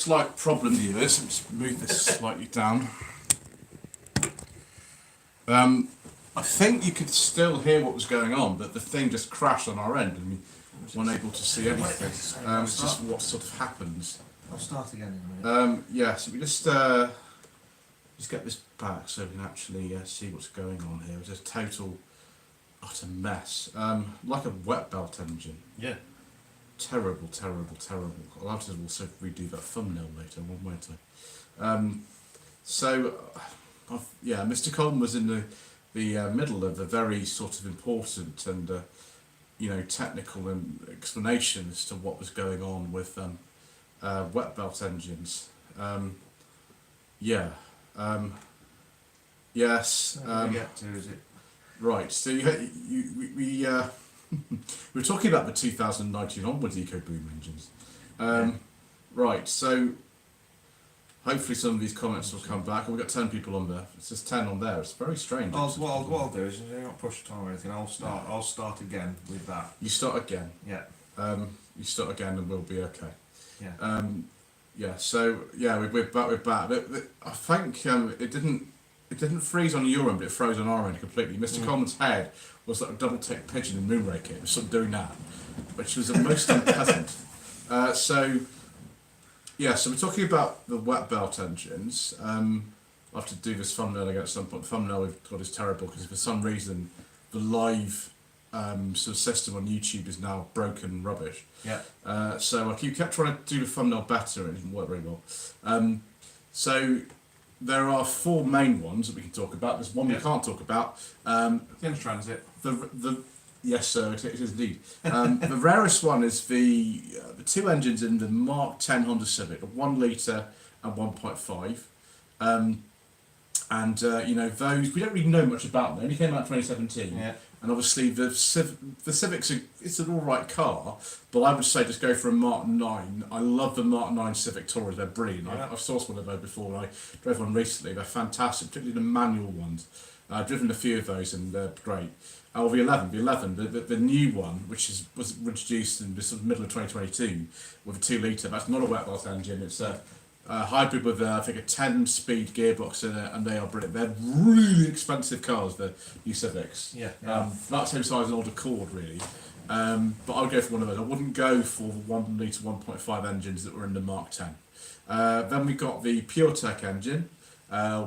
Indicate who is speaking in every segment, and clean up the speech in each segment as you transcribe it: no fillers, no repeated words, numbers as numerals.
Speaker 1: Slight problem here is, let's move this slightly down. I think you could still hear what was going on, but the thing just crashed on our end and we weren't able to see anything. It's just what sort of happens.
Speaker 2: I'll start again in a minute.
Speaker 1: Yeah, so we just get this back so we can actually see what's going on here. It's a total, utter mess. Like a wet belt engine.
Speaker 2: Yeah.
Speaker 1: Terrible, terrible, terrible. I'll have to also redo that thumbnail later, won't I? Yeah, Mr. Coleman was in the middle of a very sort of important and technical explanation as to what was going on with wet belt engines. Yes.
Speaker 2: We get to, is it?
Speaker 1: Right. So we we're talking about the 2019 onwards EcoBoom engines. Right. So hopefully some of these comments will come back. We've got 10 people on there. It says 10 on there. It's very strange.
Speaker 2: What I'll do is, if you're not pushed on or anything, I'll start again with that.
Speaker 1: You start again.
Speaker 2: Yeah.
Speaker 1: You start again, and we'll be okay.
Speaker 2: Yeah.
Speaker 1: Yeah. So yeah, we're back. We're back. I think it didn't freeze on your end, but it froze on our end completely. Mr. Coleman's head was like a double-tick pigeon in Moonraker. It was sort of doing that, which was most unpleasant. So we're talking about the wet belt engines. I'll have to do this thumbnail again at some point. The thumbnail we've got is terrible because for some reason the live sort of system on YouTube is now broken rubbish.
Speaker 2: Yeah.
Speaker 1: So I kept trying to do the thumbnail better and it didn't work very well. So there are 4 main ones that we can talk about. There's one we can't talk about.
Speaker 2: In transit.
Speaker 1: Yes, sir, it is indeed. The rarest one is the 2 engines in the Mark X Honda Civic, a 1 litre and 1.5. Those we don't really know much about them. They only came out in 2017.
Speaker 2: Yeah.
Speaker 1: And obviously the Civic's it's an alright car, but I would say just go for a Mark 9. I love the Mark 9 Civic Touareg, they're brilliant.
Speaker 2: Yeah.
Speaker 1: I've sourced one of those before and I drove one recently, they're fantastic, particularly the manual ones. I've driven a few of those and they're great. The 11, the new one, which was introduced in the sort of middle of 2022 with a 2 litre, that's not a wet belt engine, it's a hybrid with I think a 10-speed gearbox in it, and they are brilliant. They're really expensive cars, the new Civics.
Speaker 2: Yeah.
Speaker 1: About the same size as an old Accord, really. But I would go for one of those. I wouldn't go for the 1 litre 1.5 engines that were in the Mark X. Then we got the PureTech engine,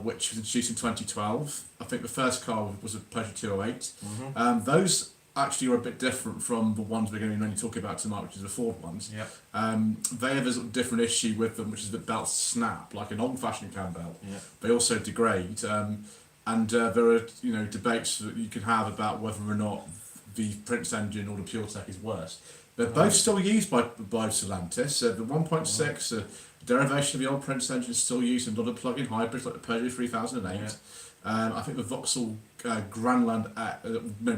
Speaker 1: which was introduced in 2012. I think the first car was a Peugeot 208.
Speaker 2: Mm-hmm.
Speaker 1: Those actually are a bit different from the ones we're going to be mainly talking about tonight, which is the Ford ones.
Speaker 2: Yeah.
Speaker 1: They have a sort of different issue with them, which is that belts snap, like an old-fashioned cam belt.
Speaker 2: Yeah.
Speaker 1: They also degrade, and there are debates that you can have about whether or not the Prince engine or the PureTech is worse. They're both still used by Stellantis. The 1.6, a derivation of the old Prince engine, is still used in a lot of plug-in hybrids like the Peugeot 3008.
Speaker 2: Yeah.
Speaker 1: I think the Vauxhall Grandland,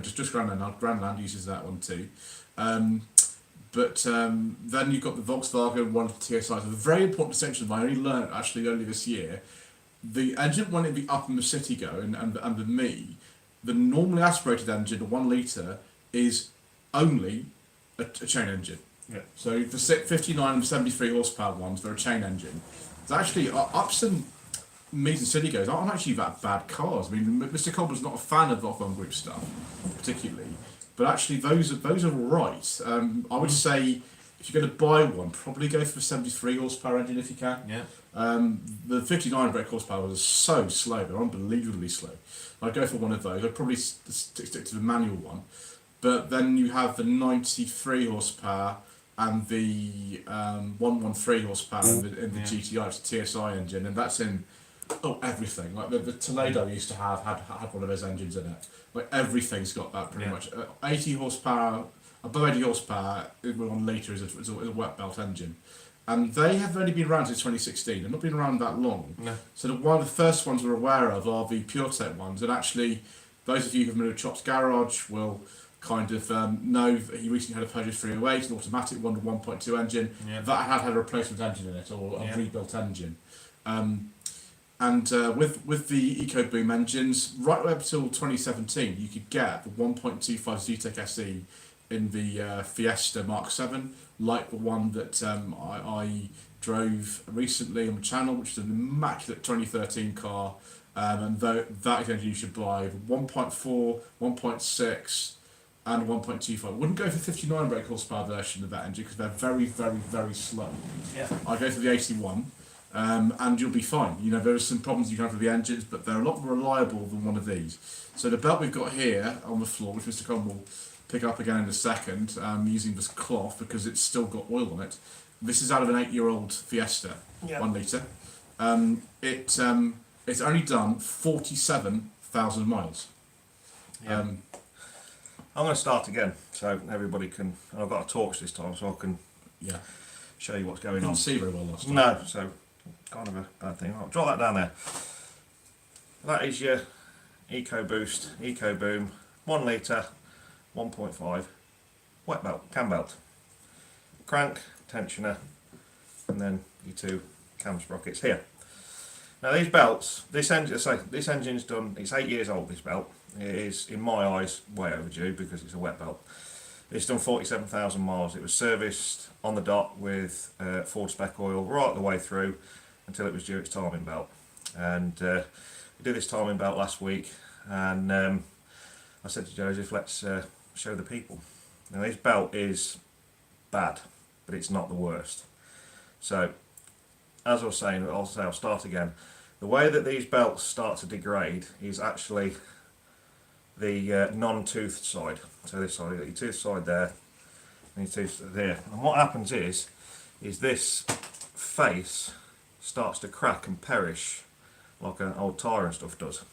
Speaker 1: just Grandland now. Grandland uses that one too. But then you've got the Volkswagen one for TSI. So a very important distinction I only learned actually only this year. The engine when it be up in the city go and the normally aspirated engine, the 1 litre, is only a chain engine.
Speaker 2: Yeah.
Speaker 1: So the 59 and 73 horsepower ones, they're a chain engine. It's actually ups and Meads and City goes aren't actually that bad cars. I mean, Mr. Cobbler's not a fan of Volkswagen Group stuff, particularly, but actually those are all right. I would say if you're going to buy one, probably go for a 73 horsepower engine if you can.
Speaker 2: Yeah.
Speaker 1: The 59 brake horsepower is so slow; they're unbelievably slow. I'd go for one of those. I'd probably stick to the manual one, but then you have the 93 horsepower and the 113 horsepower in the GTI, it's a TSI engine, and that's in everything. Like the Toledo used to had one of those engines in it. Like everything's got that pretty much. 80 horsepower, above 80 horsepower, 1 litre is a wet belt engine. And they have only been around since 2016. They've not been around that long.
Speaker 2: No.
Speaker 1: So one of the first ones we're aware of are the PureTech ones. And actually, those of you who've been to Chops Garage will kind of know that he recently had a Peugeot 308, an automatic one, 1.2 engine.
Speaker 2: Yeah.
Speaker 1: That had a replacement engine in it, or a rebuilt engine. With the EcoBoom engines, right up till 2017, you could get the 1.25 Zetec SE in the Fiesta Mark VII, like the one that I drove recently on the channel, which is an immaculate 2013 car. And that is the engine you should buy. 1.4, 1.6, and 1.25. I wouldn't go for the 59 brake horsepower version of that engine because they're very, very, very slow.
Speaker 2: Yeah.
Speaker 1: I go for the 81, and you'll be fine. You know, there are some problems you can have with the engines, but they're a lot more reliable than one of these. So the belt we've got here on the floor, which Mr. Con will pick up again in a second, using this cloth because it's still got oil on it. This is out of an 8-year-old Fiesta, 1 litre. It's only done 47,000 miles.
Speaker 2: Yeah. I'm going to start again so everybody can. I've got a torch this time so I can show you what's going on.
Speaker 1: Can't see very well last time.
Speaker 2: No, so kind of a bad thing. I'll draw that down there. That is your EcoBoost, EcoBoom, 1 litre, 1.5 wet belt, cam belt, crank, tensioner, and then your 2 cam sprockets here. Now these belts, this engine's done, it's 8 years old, this belt. It is, in my eyes, way overdue because it's a wet belt. It's done 47,000 miles. It was serviced on the dot with Ford spec oil right the way through until it was due its timing belt. And we did this timing belt last week, and I said to Joseph, let's show the people. Now this belt is bad, but it's not the worst. So, as I was saying, I'll start again. The way that these belts start to degrade is actually the non-toothed side. So this side, you've got your toothed side there, and your toothed there. And what happens is this face starts to crack and perish like an old tyre and stuff does.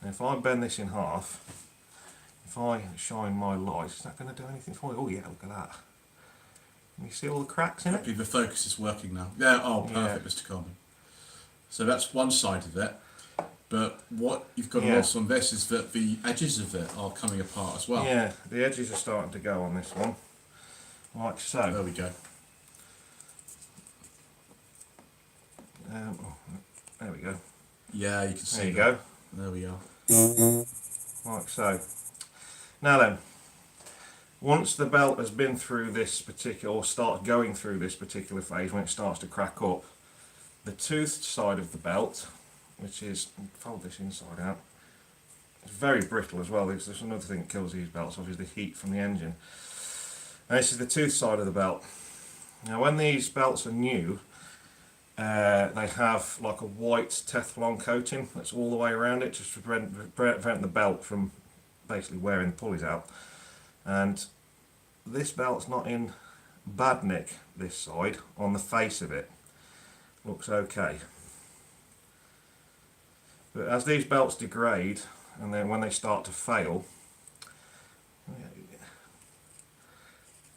Speaker 2: And if I bend this in half, if I shine my light, is that going to do anything for you? Oh yeah, look at that. Can you see all the cracks in it?
Speaker 1: The focus is working now. Yeah, oh perfect, Mr. Coleman. So that's one side of it. But what you've got to notice on this is that the edges of it are coming apart as well.
Speaker 2: Yeah, the edges are starting to go on this one, like so.
Speaker 1: There we go.
Speaker 2: There we go.
Speaker 1: Yeah, you can see.
Speaker 2: There you
Speaker 1: that.
Speaker 2: go.
Speaker 1: There we are.
Speaker 2: Like so. Now then, once the belt has been through this particular, or start going through this particular phase, when it starts to crack up, the toothed side of the belt, which is, fold this inside out, it's very brittle as well. There's another thing that kills these belts, obviously the heat from the engine. And this is the tooth side of the belt. Now when these belts are new, they have like a white Teflon coating that's all the way around it, just to prevent the belt from basically wearing the pulleys out. And this belt's not in bad nick, this side, on the face of it. Looks okay. But as these belts degrade, and then when they start to fail,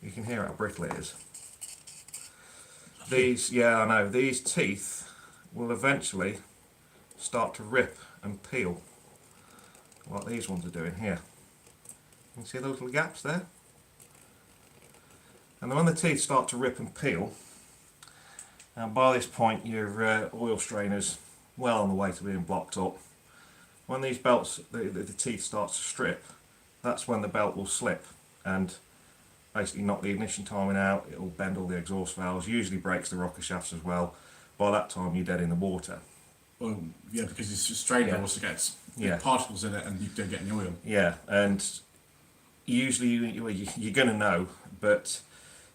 Speaker 2: you can hear how brittle it is. These, yeah, I know, these teeth will eventually start to rip and peel, like these ones are doing here. You can see those little gaps there? And then when the teeth start to rip and peel, and by this point your oil strainer's well on the way to being blocked up. When these belts, the teeth start to strip, that's when the belt will slip and basically knock the ignition timing out. It will bend all the exhaust valves, usually breaks the rocker shafts as well. By that time you're dead in the water. Well,
Speaker 1: yeah, because it's a strainer also gets particles in it and you don't get any oil.
Speaker 2: Yeah, and usually you're going to know, but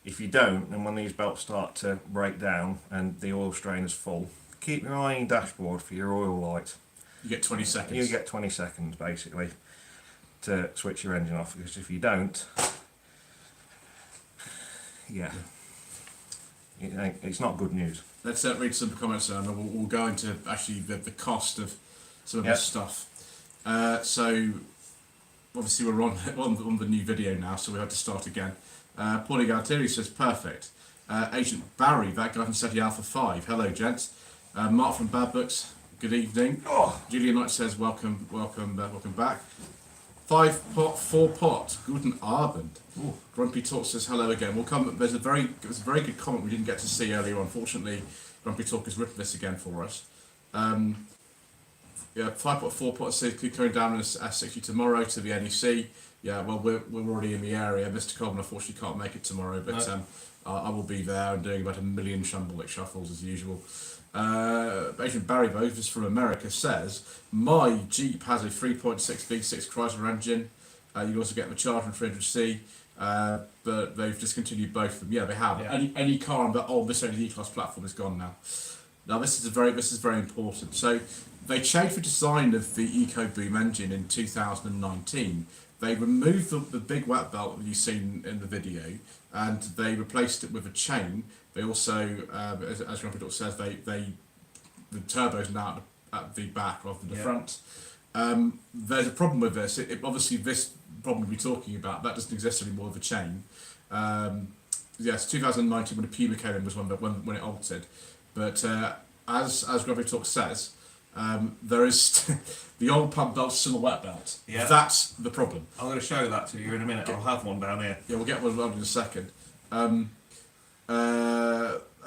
Speaker 2: if you don't, and when these belts start to break down and the oil strainer's full, keep your eye on your dashboard for your oil light.
Speaker 1: You get 20 seconds.
Speaker 2: You get 20 seconds basically to switch your engine off, because if you don't, it's not good news.
Speaker 1: Let's read some comments and we'll go into actually the cost of some of this stuff. So obviously we're on the new video now, so we had to start again. Paulie Galtieri says perfect. Agent Barry, that guy from SETI Alpha 5. Hello, gents. Mark from Bad Books, good evening. Julia Knight says welcome back. 5 pot, 4 pot. Guten Abend. Grumpy Talk says hello again. We'll come. There's a very good comment we didn't get to see earlier. Unfortunately, Grumpy Talk has written this again for us. Yeah, 5.4.6 coming down in S60 tomorrow to the NEC. Yeah, well, we're already in the area. Mr. Coleman unfortunately can't make it tomorrow, but
Speaker 2: No.
Speaker 1: I will be there and doing about 1 million shambolic shuffles as usual. Agent Barry Bovis from America says, my Jeep has a 3.6 V6 Chrysler engine. You also get the Charger 300C, but they've discontinued both of them. Yeah, they have.
Speaker 2: Yeah.
Speaker 1: Any car on the old Mercedes E-Class platform is gone now. Now this is very important. So they changed the design of the EcoBoom engine in 2019. They removed the big wet belt that you've seen in the video, and they replaced it with a chain. They also, as Grumpy Dog says, the turbo's now at the back rather than the front. There's a problem with this. Obviously, this problem we're talking about, that doesn't exist anymore with a chain. Yes, 2019 when the Puma came in was when it altered. But as Grumpy Talk says, there is the old pump belt's still a wet belt.
Speaker 2: Yeah.
Speaker 1: That's the problem.
Speaker 2: I'm going to show that to you in a minute. I'll have one down here.
Speaker 1: Yeah, we'll get one in a second.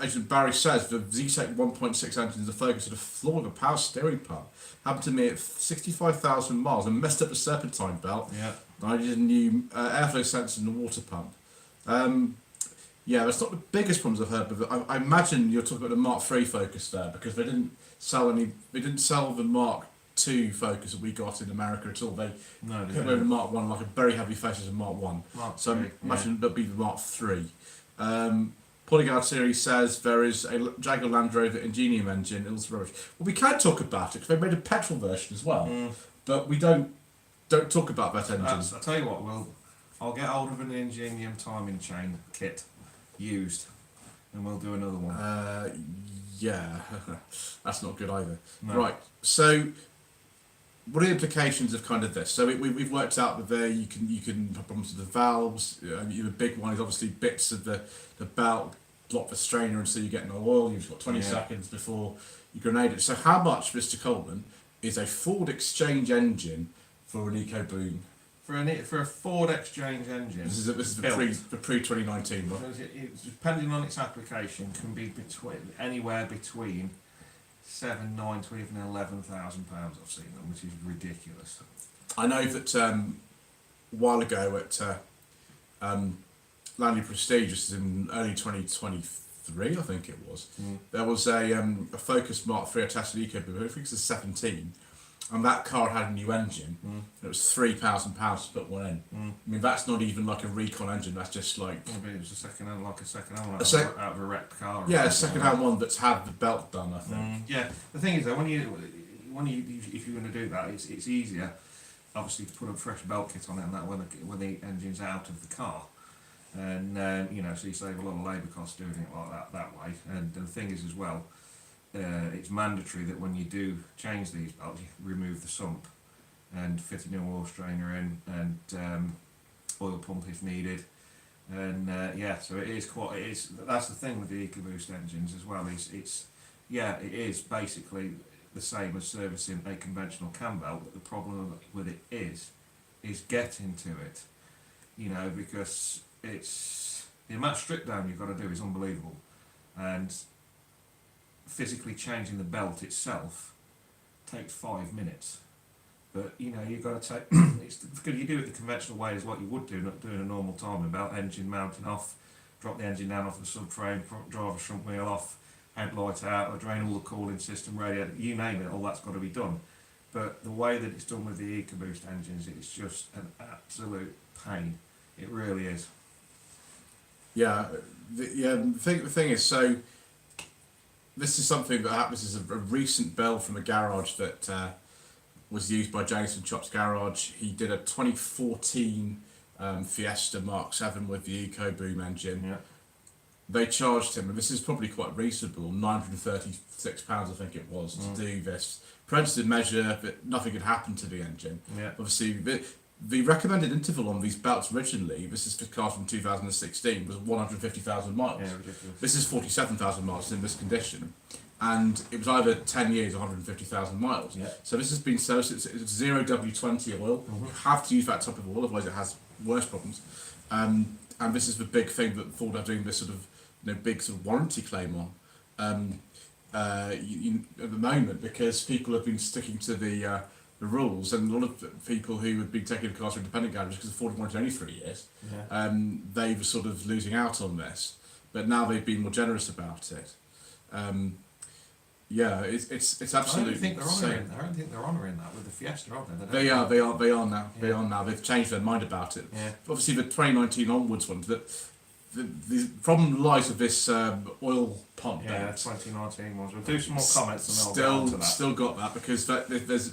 Speaker 1: Agent Barry says the Z-Tech 1.6 engine is the focus of the flaw of a power steering pump. Happened to me at 65,000 miles and messed up the serpentine belt.
Speaker 2: Yeah.
Speaker 1: I did a new airflow sensor in the water pump. Yeah, that's not the biggest problems I've heard, but I imagine you're talking about the Mark III Focus there, because they didn't sell the Mark II Focus that we got in America at all. They put away the Mark I, like a very heavy faces of Mark I. So I imagine that'd be the Mark III. Polyguard series says there is a Jaguar Land Rover Ingenium engine. It's rubbish. Well, we can talk about it because they made a petrol version as well, but we don't talk about that engine.
Speaker 2: I'll tell you what, I'll get hold of an Ingenium timing chain kit used, and we'll do another one.
Speaker 1: Yeah, that's not good either.
Speaker 2: No.
Speaker 1: Right, so what are the implications of kind of this? So we've worked out that you can have problems with the valves. The big one is obviously bits of the belt block the strainer, and so you get no oil. You've got 20 seconds before you grenade it. So how much, Mr. Coleman, is a Ford Exchange engine for an EcoBoom?
Speaker 2: For a Ford Exchange engine,
Speaker 1: This is the pre 2019 one.
Speaker 2: Depending on its application, can be anywhere between 9 to even £11,000. I've seen them, which is ridiculous.
Speaker 1: I know that a while ago at Langley Prestige, just in early 2023, I think it was, there was a Focus Mark III, I tested EcoBoom, I think it's a 17, and that car had a new engine. It was £3,000 to put one in. I mean, that's not even like a recon engine. That's just like
Speaker 2: it was a second hand, out of a wrecked car.
Speaker 1: Yeah, a second hand one that's had the belt done, I think.
Speaker 2: Yeah, the thing is though, when you if you're going to do that, it's easier, obviously, to put a fresh belt kit on it and that when the engine's out of the car, and so you save a lot of labour costs doing it like that way. And the thing is as well, it's mandatory that when you do change these belts, you remove the sump and fit a new oil strainer in, and oil pump if needed. And so it is. That's the thing with the EcoBoost engines as well. It is basically the same as servicing a conventional cam belt, but the problem with it is getting to it. Because it's the amount of strip down you've got to do is unbelievable, and physically changing the belt itself takes 5 minutes. But you've got to take it's because you do it the conventional way is what you would do, not doing a normal timing belt, engine mounting off, drop the engine down off the subframe, drive a shrunk wheel off, headlight out, or drain all the cooling system, radiator, you name it, all that's got to be done. But the way that it's done with the EcoBoost engines, it's just an absolute pain. It really is.
Speaker 1: Yeah, the thing is, so this is something that happens. This is a recent build from a garage that was used by Jason Chop's garage. He did a 2014 Fiesta Mark VII with the EcoBoom engine.
Speaker 2: Yeah.
Speaker 1: They charged him, and this is probably quite reasonable, £936 I think it was, to do this. Preventative measure that nothing had happened to the engine.
Speaker 2: Yeah.
Speaker 1: Obviously, the recommended interval on these belts originally, this is for cars from 2016, was 150,000 miles.
Speaker 2: Yeah, ridiculous.
Speaker 1: This is 47,000 miles in this condition, and it was either 10 years or 150,000 miles.
Speaker 2: Yeah.
Speaker 1: So this has been it's 0 W20 oil. You have to use that type of oil, otherwise it has worse problems. And this is the big thing that Ford are doing this sort of big sort of warranty claim on. at the moment, because people have been sticking to the rules, and a lot of people who have been taking the cars from independent garages because the Ford warranty only 3 years, they were sort of losing out on this, but now they've been more generous about it. Yeah, it's absolutely.
Speaker 3: I don't think they're honouring that with the Fiesta, aren't they?
Speaker 1: They are now. They
Speaker 3: Yeah.
Speaker 1: are now. They've changed their mind about it.
Speaker 3: Yeah.
Speaker 1: Obviously, the 2019 onwards ones. The problem lies with this oil pump.
Speaker 3: Yeah, 2019 ones. We'll do some more comments and then
Speaker 1: Still,
Speaker 3: I'll get onto that.
Speaker 1: still got that, because there's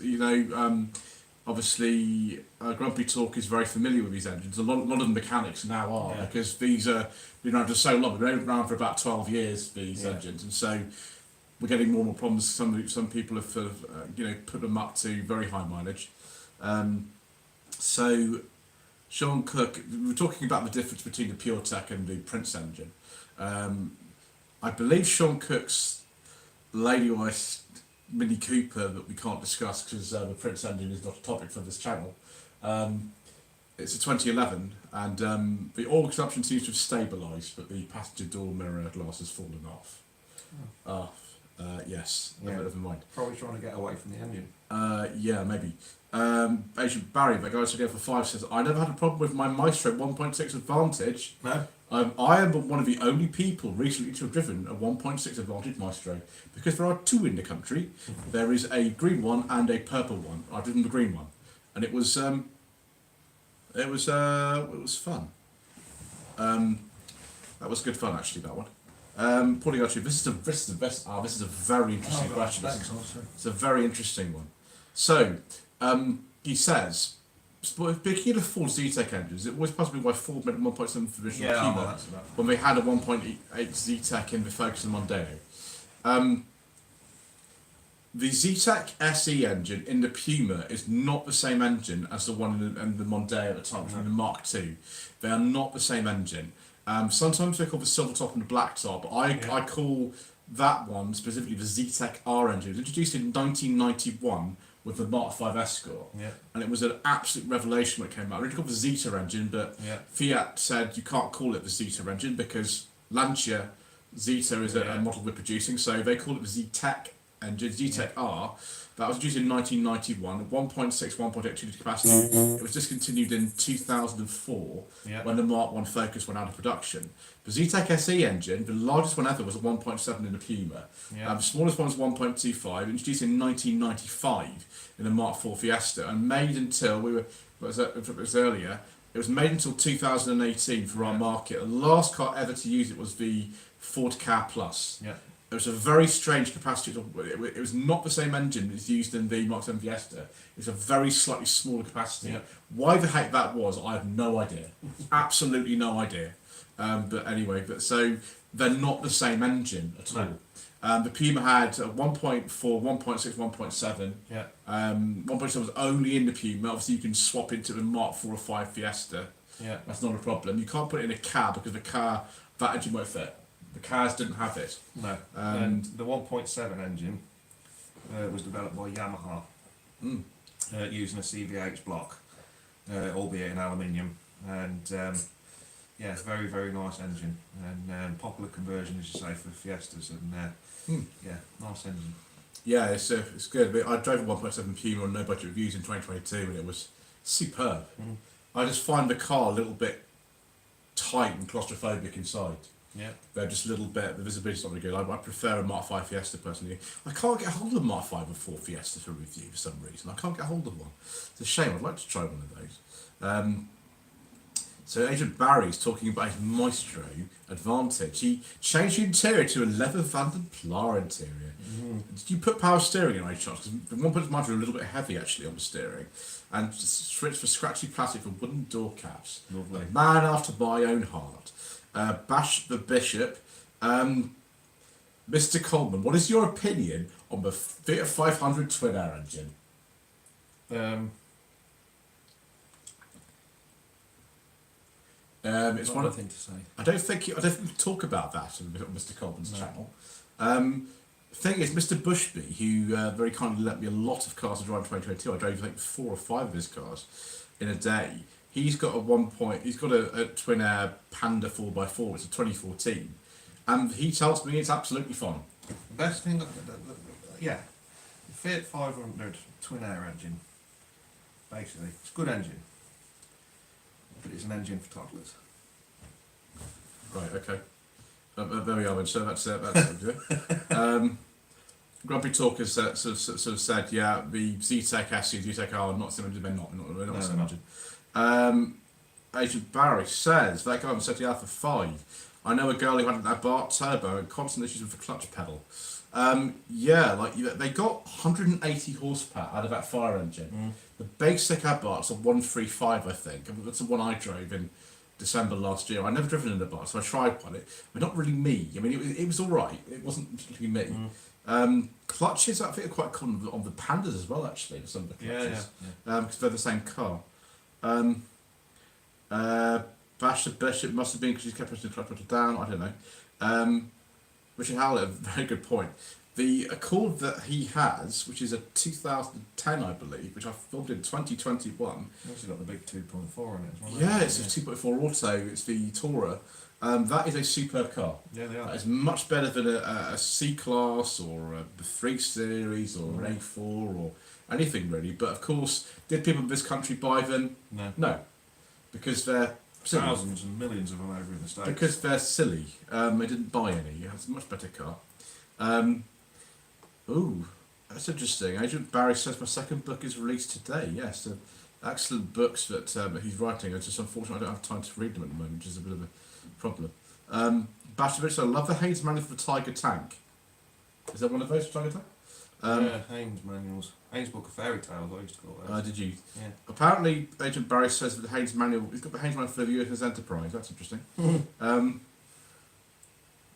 Speaker 1: obviously Grumpy Talk is very familiar with these engines. A lot of the mechanics now are,
Speaker 3: Yeah.
Speaker 1: because these are been around for so long. They've been around for about 12 years. These engines, and so we're getting more and more problems. Some people have sort of put them up to very high mileage. So Sean Cook, we were talking about the difference between the PureTech and the Prince engine. I believe Sean Cook's Lady Ice Mini Cooper, that we can't discuss because the Prince engine is not a topic for this channel. It's a 2011, and the oil consumption seems to have stabilised, but the passenger door mirror glass has fallen off. Yes, never mind.
Speaker 3: Probably trying to get away from the engine.
Speaker 1: Yeah, maybe. Agent Barry, that guy's again for 5, says, I never had a problem with my Maestro 1.6 Advantage.
Speaker 3: No?
Speaker 1: I am one of the only people recently to have driven a 1.6 Advantage Maestro, because there are 2 in the country. There is a green one and a purple one. I've driven the green one, and it was fun. That was good fun, actually, that one. Paulie Archie, this is the best. This is a very interesting question. It's a very interesting one. So, he says, speaking of Ford Z-Tech engines, it always puzzled me why Ford made a 1.7 for the original Puma when they had a 1.8 Z-Tech in the Focus and Mondeo. The Z-Tech SE engine in the Puma is not the same engine as the one in the Mondeo at the time, which was the Mark II. They are not the same engine. Sometimes they call the silver top and the black top. I call that one specifically the Z-Tech R engine. It was introduced in 1991 with the Mark V Escort, and it was an absolute revelation when it came out. Originally called the Zeta engine, but Fiat said you can't call it the Zeta engine because Lancia Zeta is a model we're producing, so they call it the Z-Tech engine, Z-Tech R. That was introduced in 1991, 1.6, 1.8 2-litre capacity. It was discontinued in 2004 when the Mark I Focus went out of production. The Z-Tech SE engine, the largest one ever, was a 1.7 in the Puma. The smallest one was 1.25, introduced in 1995 in the Mark IV Fiesta, and made until it was earlier. It was made until 2018 for our market. The last car ever to use it was the Ford Ka Plus. It was a very strange capacity. It was not the same engine that's used in the Mark VII Fiesta. It's a very slightly smaller capacity. Why the heck that was, I have no idea. Absolutely no idea. But anyway, so they're not the same engine at all. The Puma had a 1.4, 1.6, 1.7. 1.7 was only in the Puma. Obviously, you can swap into the Mark IV or 5 Fiesta. That's not a problem. You can't put it in a car because the car, that engine won't fit. The cars didn't have it.
Speaker 3: No. And the 1.7 engine was developed by Yamaha using a CVH block, albeit in aluminium. And very, very nice engine. And popular conversion, as you say, for Fiestas. And nice engine.
Speaker 1: Yeah, it's good. I drove a 1.7 Puma on No Budget Reviews in 2022 and it was superb. I just find the car a little bit tight and claustrophobic inside. They're just a little bit, the visibility's not very good. I prefer a Mark V Fiesta personally. I can't get hold of a Mark V or 4 Fiesta for review for some reason. I can't get hold of one. It's a shame, I'd like to try one of those. So Agent Barry's talking about his Maestro Advantage. He changed the interior to a leather Van der Pla interior. Did you put power steering in any chance? Because the 1.5 Maestro a little bit heavy actually on the steering. And switched for scratchy plastic for wooden door caps.
Speaker 3: Lovely.
Speaker 1: A man after my own heart. Bash the Bishop. Mr. Coleman, what is your opinion on the Fiat 500 twin air engine? It's one
Speaker 3: Nothing to say.
Speaker 1: I don't think you talk about that on Mr. Coleman's channel. Thing is, Mr. Bushby, who very kindly lent me a lot of cars to drive in 2022. I drove I think 4 or 5 of his cars in a day. He's got a twin air Panda 4x4. It's a 2014, and he tells me it's absolutely fun.
Speaker 3: The best thing, yeah, the Fiat 500 twin air engine. Basically, it's a good engine, but it's an engine for toddlers.
Speaker 1: Right, okay. There we are then, so that's Grumpy Talk has sort of said, yeah, the Z-Tech SE and Z-Tech R are not similar, they're not
Speaker 3: No,
Speaker 1: similar. Agent Barry says, that guy on set the Alpha 5. I know a girl who had that Bart Turbo and constant issues with the clutch pedal. Yeah, like they got 180 horsepower out of that fire engine. The basic Abarth's a 135, I think. That's the one I drove in December last year. I'd never driven an Abarth, so I tried one. But not really me. I mean, it was all right. It wasn't particularly me. Clutches, I think, are quite common on the Pandas as well, actually. Some of the clutches, because they're the same car. Bash the Bishop must have been because he's kept pushing the clutch pedal down. I don't know. Richard Howlett, a very good point. The Accord that he has, which is a 2010, I believe, which I filmed in 2021.
Speaker 3: Also got the big 2.4 in it as well.
Speaker 1: Yeah, it's a 2.4 Auto. It's the Tourer. That is a superb car.
Speaker 3: Yeah, they are.
Speaker 1: That is much better than a C-Class or a 3 Series or an A4 or anything really. But of course, did people in this country buy them?
Speaker 3: No.
Speaker 1: No. Because they're silly.
Speaker 3: Thousands and millions of them over in the States.
Speaker 1: Because they're silly. They didn't buy any. It's a much better car. Ooh, that's interesting. Agent Barry says my second book is released today. Yes, excellent books that he's writing. It's just unfortunate I don't have time to read them at the moment, which is a bit of a problem. Bashevich, I love the Haynes manual for the Tiger Tank. Is that one of those for Tiger Tank?
Speaker 3: Yeah, Haynes manuals. Haynes Book of Fairy Tales, I used to call those.
Speaker 1: Did you?
Speaker 3: Yeah.
Speaker 1: Apparently, Agent Barry says that the Haynes manual, he's got the Haynes manual for the USS Enterprise. That's interesting.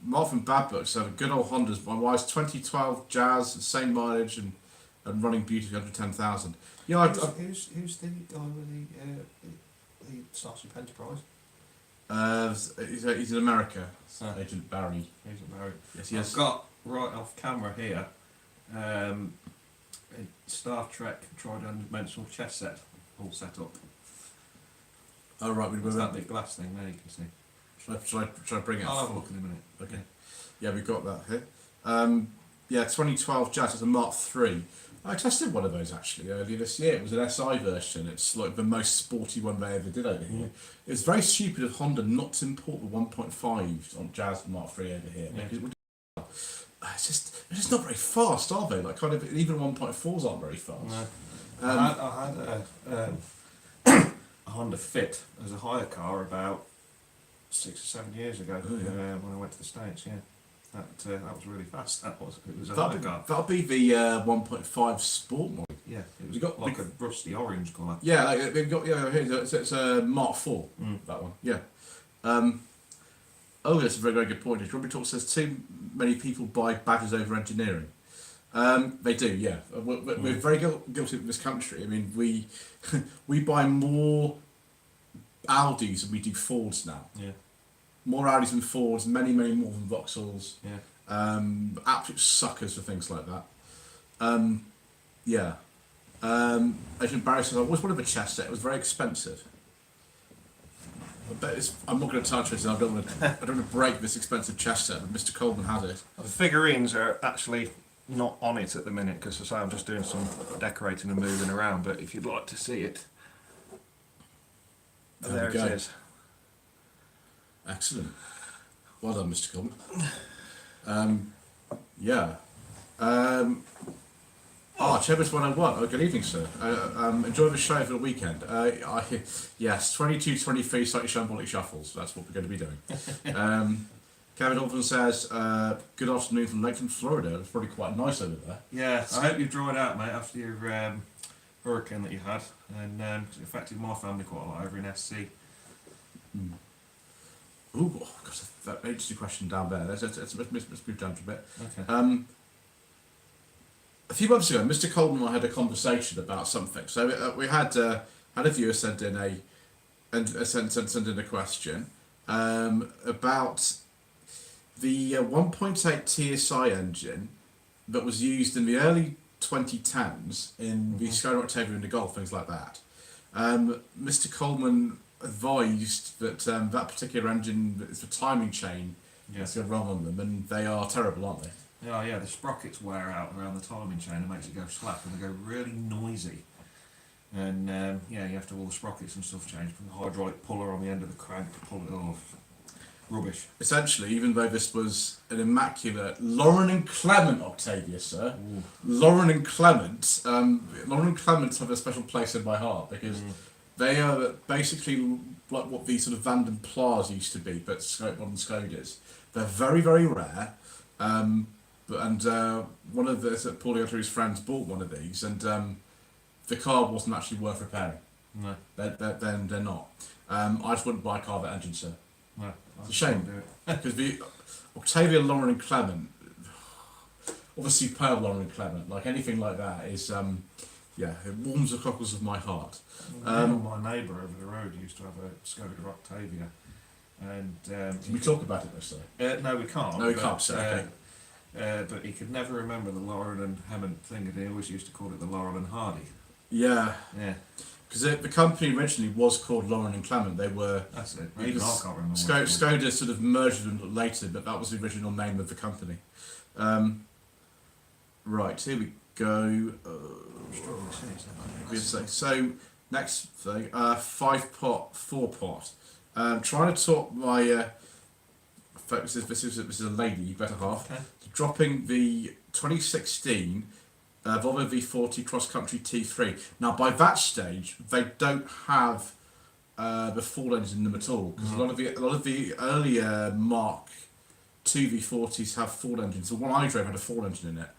Speaker 1: Marvin Badbook said, good old Hondas. My wife's 2012 Jazz, same mileage and running beautifully under 10,000. Yeah,
Speaker 3: who's the guy with the Starship Enterprise?
Speaker 1: he's in America. Agent Barry.
Speaker 3: Agent Barry.
Speaker 1: Yes, he has.
Speaker 3: I've got right off camera here a Star Trek tridimensional chess set all set up.
Speaker 1: Oh right,
Speaker 3: It's that big glass thing there you can see.
Speaker 1: Should I bring it?
Speaker 3: I'll have a look in a minute.
Speaker 1: Okay. Yeah, we've got that here. Yeah, 2012 Jazz is a Mark III. I tested one of those actually earlier this year. It was an SI version. It's like the most sporty one they ever did over here. It's very stupid of Honda not to import the 1.5 on Jazz Mark III over here.
Speaker 3: Yeah.
Speaker 1: It's just not very fast, are they? Like kind of even 1.4s aren't very fast.
Speaker 3: No. I had a Honda Fit as a hire car about 6 or 7 years ago when I went to the States. Yeah, that was really fast. It was a hire car.
Speaker 1: That'll be the 1.5 Sport model.
Speaker 3: Yeah, it was like a rusty orange colour.
Speaker 1: Yeah, like they've got it's a Mark IV. That one. Yeah. Oh, that's a very, very good point. Robbie Talk says too many people buy badges over engineering. They do, yeah. We're very guilty in this country. I mean, we buy more Audis than we do Fords now.
Speaker 3: Yeah.
Speaker 1: More Audis than Fords, many more than Vauxhalls.
Speaker 3: Yeah.
Speaker 1: Absolute suckers for things like that. Yeah. Agent Barry says I always wanted a chess set. It was very expensive. But I'm not going to touch it. I don't want to break this expensive chess set. But Mr. Coleman had it.
Speaker 2: The figurines are actually not on it at the minute because, as I say, I'm just doing some decorating and moving around. But if you'd like to see it, there it is.
Speaker 1: Excellent. Well done, Mr. Coleman. Yeah. Chambers 101. Oh, good evening, sir. Enjoy the show for the weekend. Yes, 22, 23 slightly shambolic shuffles. That's what we're going to be doing. Kevin Holton says, good afternoon from Lakeland, Florida. It's probably quite nice over there.
Speaker 3: Yeah, I hope you've drawn out, mate, after your hurricane that you had. And it affected my family quite a lot over in SC.
Speaker 1: Ooh, God, that interesting question down there. Let's move down to a bit.
Speaker 3: Okay.
Speaker 1: A few months ago, Mr. Coleman and I had a conversation about something. So we had a viewer send in a question about the 1.8 TSI engine that was used in the early 2010s in the Skoda Octavia and the Golf, things like that. Mr. Coleman advised that that particular engine is a timing chain that's going wrong on them, and they are terrible, aren't they?
Speaker 3: Oh yeah, the sprockets wear out around the timing chain and makes it go slap, and they go really noisy. And yeah, you have to have all the sprockets and stuff changed from the hydraulic puller on the end of the crank to pull it off. Rubbish.
Speaker 1: Essentially, even though this was an immaculate Lauren and Clement Octavia, sir.
Speaker 3: Ooh.
Speaker 1: Lauren and Clement. Lauren and Clement have a special place in my heart because they are basically like what the sort of Vanden Plas used to be, but modern Skodas. They're very, very rare. One of the Paul Autry's friends bought one of these, and the car wasn't actually worth repairing.
Speaker 3: No.
Speaker 1: They're not. I just wouldn't buy a car with engine, sir.
Speaker 3: No.
Speaker 1: It's a shame because the Octavia, Lauren and Clement, obviously superb Lauren and Clement, like anything like that is, yeah, it warms the cockles of my heart.
Speaker 3: My neighbour over the road used to have a Skoda Octavia, and
Speaker 1: Can we talk about it though, sir?
Speaker 3: no, we can't.
Speaker 1: No, we can't, sir. Okay.
Speaker 3: But he could never remember the Laurel and Hammond thing, and he always used to call it the Laurel and Hardy.
Speaker 1: Yeah,
Speaker 3: Yeah,
Speaker 1: because the company originally was called Lauren and Clement. They were
Speaker 3: that's it.
Speaker 1: Because
Speaker 3: Even I can't remember. what it's called.
Speaker 1: Skoda sort of merged them later, but that was the original name of the company. Right, here we go. So next thing, 5-pot, 4-pot. Trying to talk my this is a lady, better half,
Speaker 3: Okay.
Speaker 1: dropping the 2016 Volvo V40 Cross Country T3. Now by that stage, they don't have the full engine in them at all because a lot of the earlier Mark II V40s have full engines. The one I drove had a full engine in it.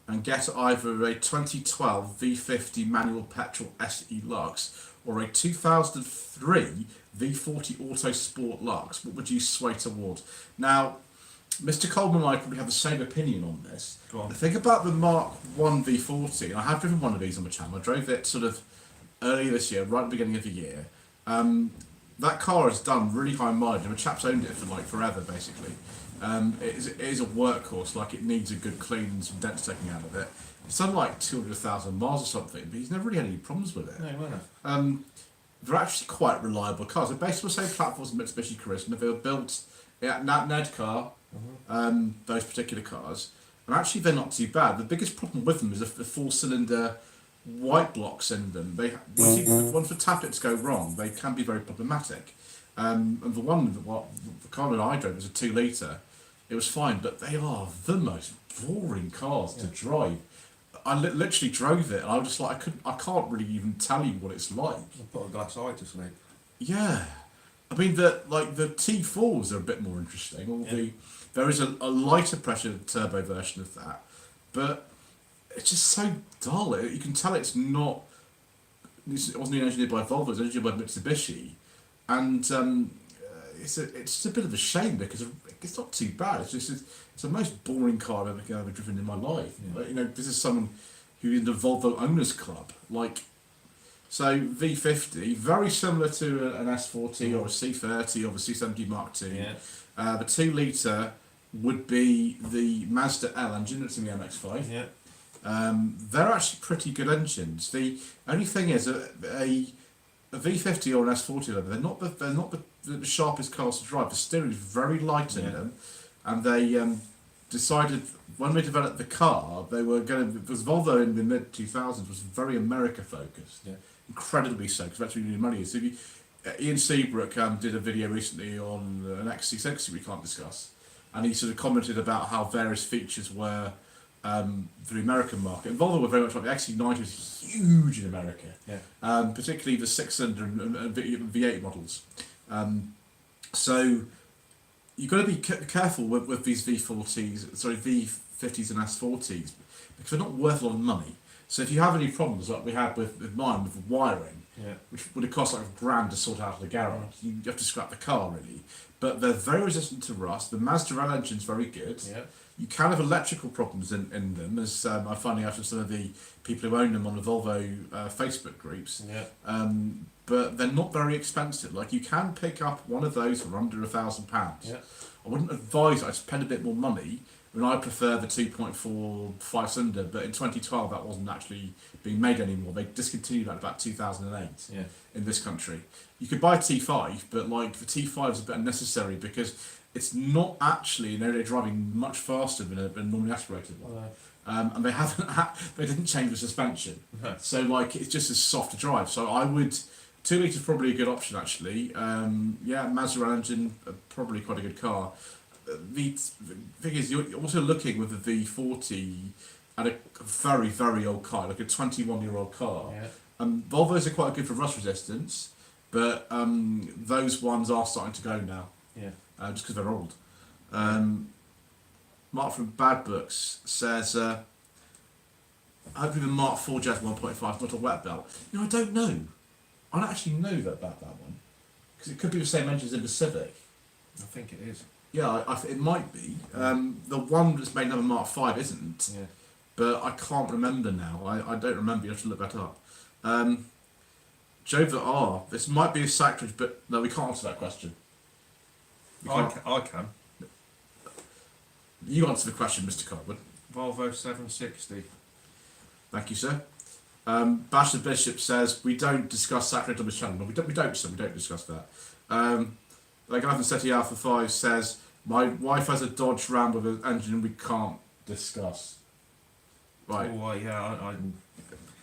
Speaker 1: And get either a 2012 V50 manual petrol SE Lux or a 2003 V40 Auto Sport Lux. What would you sway towards? Now, Mr. Coleman and I probably have the same opinion on this.
Speaker 3: Go on.
Speaker 1: The thing about the Mark I V40, and I have driven one of these on my channel, I drove it sort of earlier this year, right at the beginning of the year. That car has done really high mileage, and the chap's owned it for like forever, basically. It is a workhorse, like it needs a good clean and some dents taken out of it. It's done like 200,000 miles or something, but he's never really had any problems with it.
Speaker 3: No, why not?
Speaker 1: They're actually quite reliable cars. They're based on the same platforms as Mitsubishi Charisma. They were built at Nedcar, those particular cars, and actually they're not too bad. The biggest problem with them is the 4-cylinder white blocks in them. Once the tablets go wrong, they can be very problematic. And the car that I drove was a 2-litre. It was fine, but they are the most boring cars to drive. I literally drove it, and I was just like, I can't really even tell you what it's like.
Speaker 3: I'll put a glass eye to sleep.
Speaker 1: Yeah, I mean the T4s are a bit more interesting. There is a lighter pressure turbo version of that, but it's just so dull. You can tell it's not. It wasn't even engineered by Volvo. It was engineered by Mitsubishi, and it's a bit of a shame because it's not too bad. It's the most boring car I've ever driven in my life.
Speaker 3: Yeah.
Speaker 1: Like, you know, this is someone who's in the Volvo Owners Club. Like, so V50, very similar to an S40 or a C30 or a C70 Mark II.
Speaker 3: Yeah.
Speaker 1: The 2-litre would be the Mazda L engine. It's in the MX-5.
Speaker 3: Yeah.
Speaker 1: They're actually pretty good engines. The only thing is a V50 or an S40, they're not the sharpest cars to drive. The steering is very light in them, and they decided when they developed the car, they were going to, because Volvo in the mid 2000s was very America focused, incredibly so, because that's where you need money. So Ian Seabrook did a video recently on an XC60 we can't discuss, and he sort of commented about how various features were for the American market. And Volvo were very much like the XC90 was huge in America, particularly the 6-cylinder and V8 models. So you've got to be careful with these V50s and S40s because they're not worth a lot of money. So if you have any problems like we had with mine with wiring, which would have cost like $1,000 to sort out of the garage, you have to scrap the car really. But they're very resistant to rust. The Mazda L engine's very good.
Speaker 3: Yeah.
Speaker 1: You can have electrical problems in them, as I'm finding out from some of the people who own them on the Volvo Facebook groups.
Speaker 3: Yeah.
Speaker 1: But they're not very expensive. Like, you can pick up one of those for under £1,000.
Speaker 3: Yeah.
Speaker 1: I wouldn't advise I spend a bit more money. I mean, I prefer the 2.4 5-cylinder, but in 2012 that wasn't actually being made anymore. They discontinued that about 2008 in this country. You could buy a T5, but like the T5 is a bit unnecessary because it's not actually an area driving much faster than a normally aspirated one. And they haven't they didn't change the suspension, so like it's just as soft to drive. So I would 2 litre is probably a good option actually. Yeah, Mazda engine probably quite a good car. The thing is, you're also looking with the V40 at a very very old car, like a 21-year-old car.
Speaker 3: Yeah.
Speaker 1: Volvos are quite good for rust resistance, but those ones are starting to go now.
Speaker 3: Yeah.
Speaker 1: Just because they're old. Mark from Bad Books says, hopefully the Mark 4 Jazz 1.5 is not a wet belt. You know, I don't know. I don't actually know about that one. Because it could be the same engine as in the Civic.
Speaker 3: I think it is.
Speaker 1: Yeah, it might be. The one that's made another Mark 5 isn't.
Speaker 3: Yeah.
Speaker 1: But I can't remember now. I don't remember. You have to look that up. Jova R. This might be a sacrilege, but no, we can't answer that question.
Speaker 3: I can.
Speaker 1: You answer the question, Mr. Cobwood.
Speaker 3: Volvo 760.
Speaker 1: Thank you, sir. Bashir Bishop says we don't discuss sacrilege on this channel. No, we don't, sir. We don't discuss that. Like Ivan Seti Alpha 5 says, my wife has a Dodge Ram with an engine we can't discuss. Right.
Speaker 3: Oh, yeah,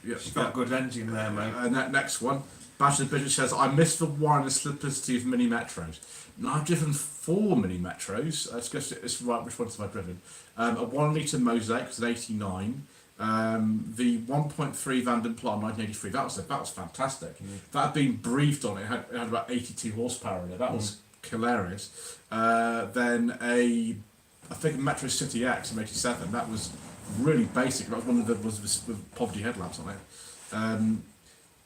Speaker 1: Yeah.
Speaker 3: she's got a good engine there, mate.
Speaker 1: Next one. Bashir Bishop says, I miss the wireless simplicity of mini metros. Now, I've driven 4 mini metros. Let's guess it's right. Which ones have I driven? A 1 litre Mosaic, it's an 89. The 1.3 Van den Pla 1983. That was fantastic. That had been breathed on. It had about 82 horsepower in it. That was hilarious. Then I think a Metro City X in 87. That was really basic. That was one of the with poverty headlamps on it.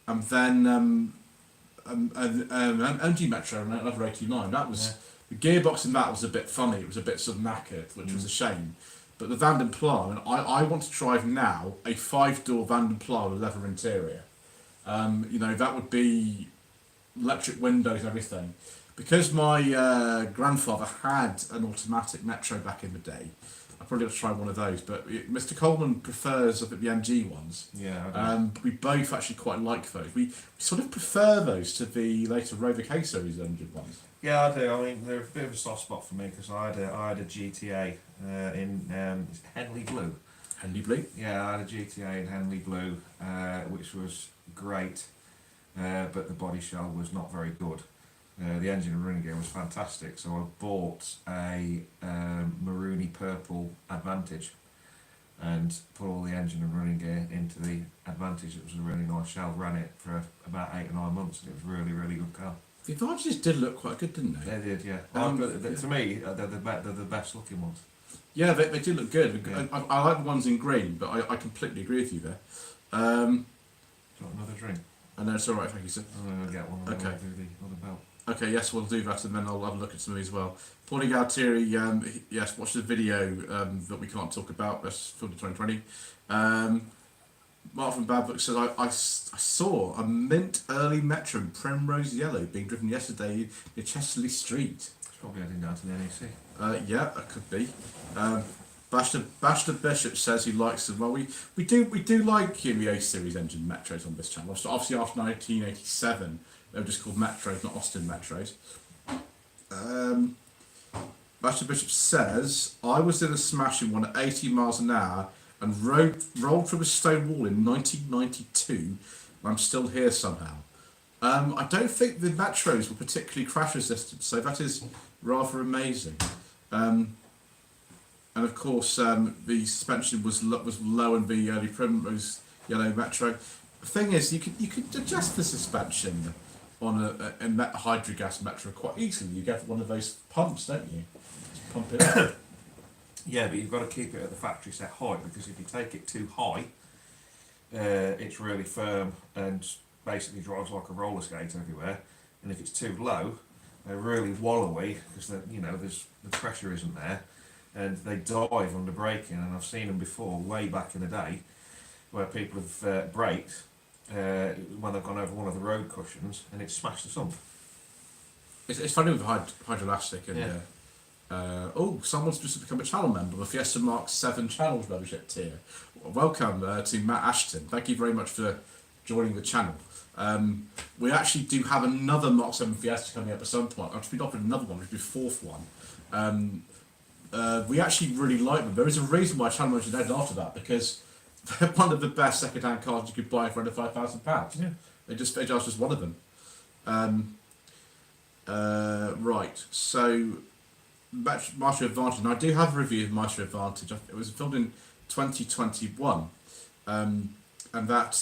Speaker 1: And then an MG Metro, another 89. That was the gearbox in that was a bit funny. It was a bit sort of knackered, which was a shame. But the Van den Pla, and I want to drive now a 5-door Van den Pla with leather interior. You know, that would be electric windows and everything. Because my grandfather had an automatic Metro back in the day, I probably have to try one of those. But Mr. Coleman prefers, I think, the MG ones.
Speaker 3: Yeah.
Speaker 1: We both actually quite like those. We sort of prefer those to the later Rover K series engine ones.
Speaker 3: Yeah, I do. I mean, they're a bit of a soft spot for me because I had a GTA in Henley Blue.
Speaker 1: Henley Blue?
Speaker 3: Yeah, I had a GTA in Henley Blue, which was great, but the body shell was not very good. The engine and running gear was fantastic, so I bought a maroony purple Advantage and put all the engine and running gear into the Advantage. It was a really nice shell, ran it for about 8 or 9 months, and it was a really, really good car.
Speaker 1: The Advantages did look quite good, didn't they?
Speaker 3: They did, yeah. To me, they're the best looking ones.
Speaker 1: Yeah, they do look good.
Speaker 3: Yeah.
Speaker 1: I like the ones in green, but I completely agree with you there.
Speaker 3: Do you want another drink?
Speaker 1: No, it's alright, thank you, sir.
Speaker 3: I'm going to get one and
Speaker 1: Okay.
Speaker 3: I'll do the other belt.
Speaker 1: Okay, yes, we'll do that, and then I'll have a look at some of these as well. Paulie Galtieri, yes, watch the video that we can't talk about. That's filmed in 2020. Mark from Bad Book says, I saw a mint early Metro in Primrose Yellow being driven yesterday near Chesterley Street.
Speaker 3: It's probably heading down to the NEC.
Speaker 1: Yeah, that could be. Bashta Bishop says he likes them. Well, we do like the A series engine Metros on this channel. So obviously after 1987, they were just called Metros, not Austin Metros. Bashta Bishop says, I was in a smashing one at 80 miles an hour and rolled through a stone wall in 1992, and I'm still here somehow. I don't think the Metros were particularly crash resistant, so that is rather amazing. And of course, the suspension was low in the early Primrose Yellow Metro. The thing is, you could adjust the suspension on a hydrogas Metro quite easily. You get one of those pumps, don't you? Just pump it up.
Speaker 3: Yeah, but you've got to keep it at the factory set height, because if you take it too high, it's really firm and basically drives like a roller skate everywhere. And if it's too low, they're really wallowy because the pressure isn't there, and they dive under braking. And I've seen them before, way back in the day, where people have braked when they've gone over one of the road cushions and it's smashed the sump.
Speaker 1: It's funny with hydroelastic and.
Speaker 3: Yeah.
Speaker 1: Someone's just become a channel member. The Fiesta Mark 7 channel membership tier. Welcome to Matt Ashton. Thank you very much for joining the channel. We actually do have another Mark 7 Fiesta coming up at some point. I've been offered another one, which will be the 4th one. We actually really like them. There is a reason why Channel Motion Ed after that, because they're one of the best second-hand cars you could buy for under £5,000.
Speaker 2: Yeah.
Speaker 1: They just one of them. Right, so Maestro Advantage. And I do have a review of Maestro Advantage. It was filmed in 2021, and that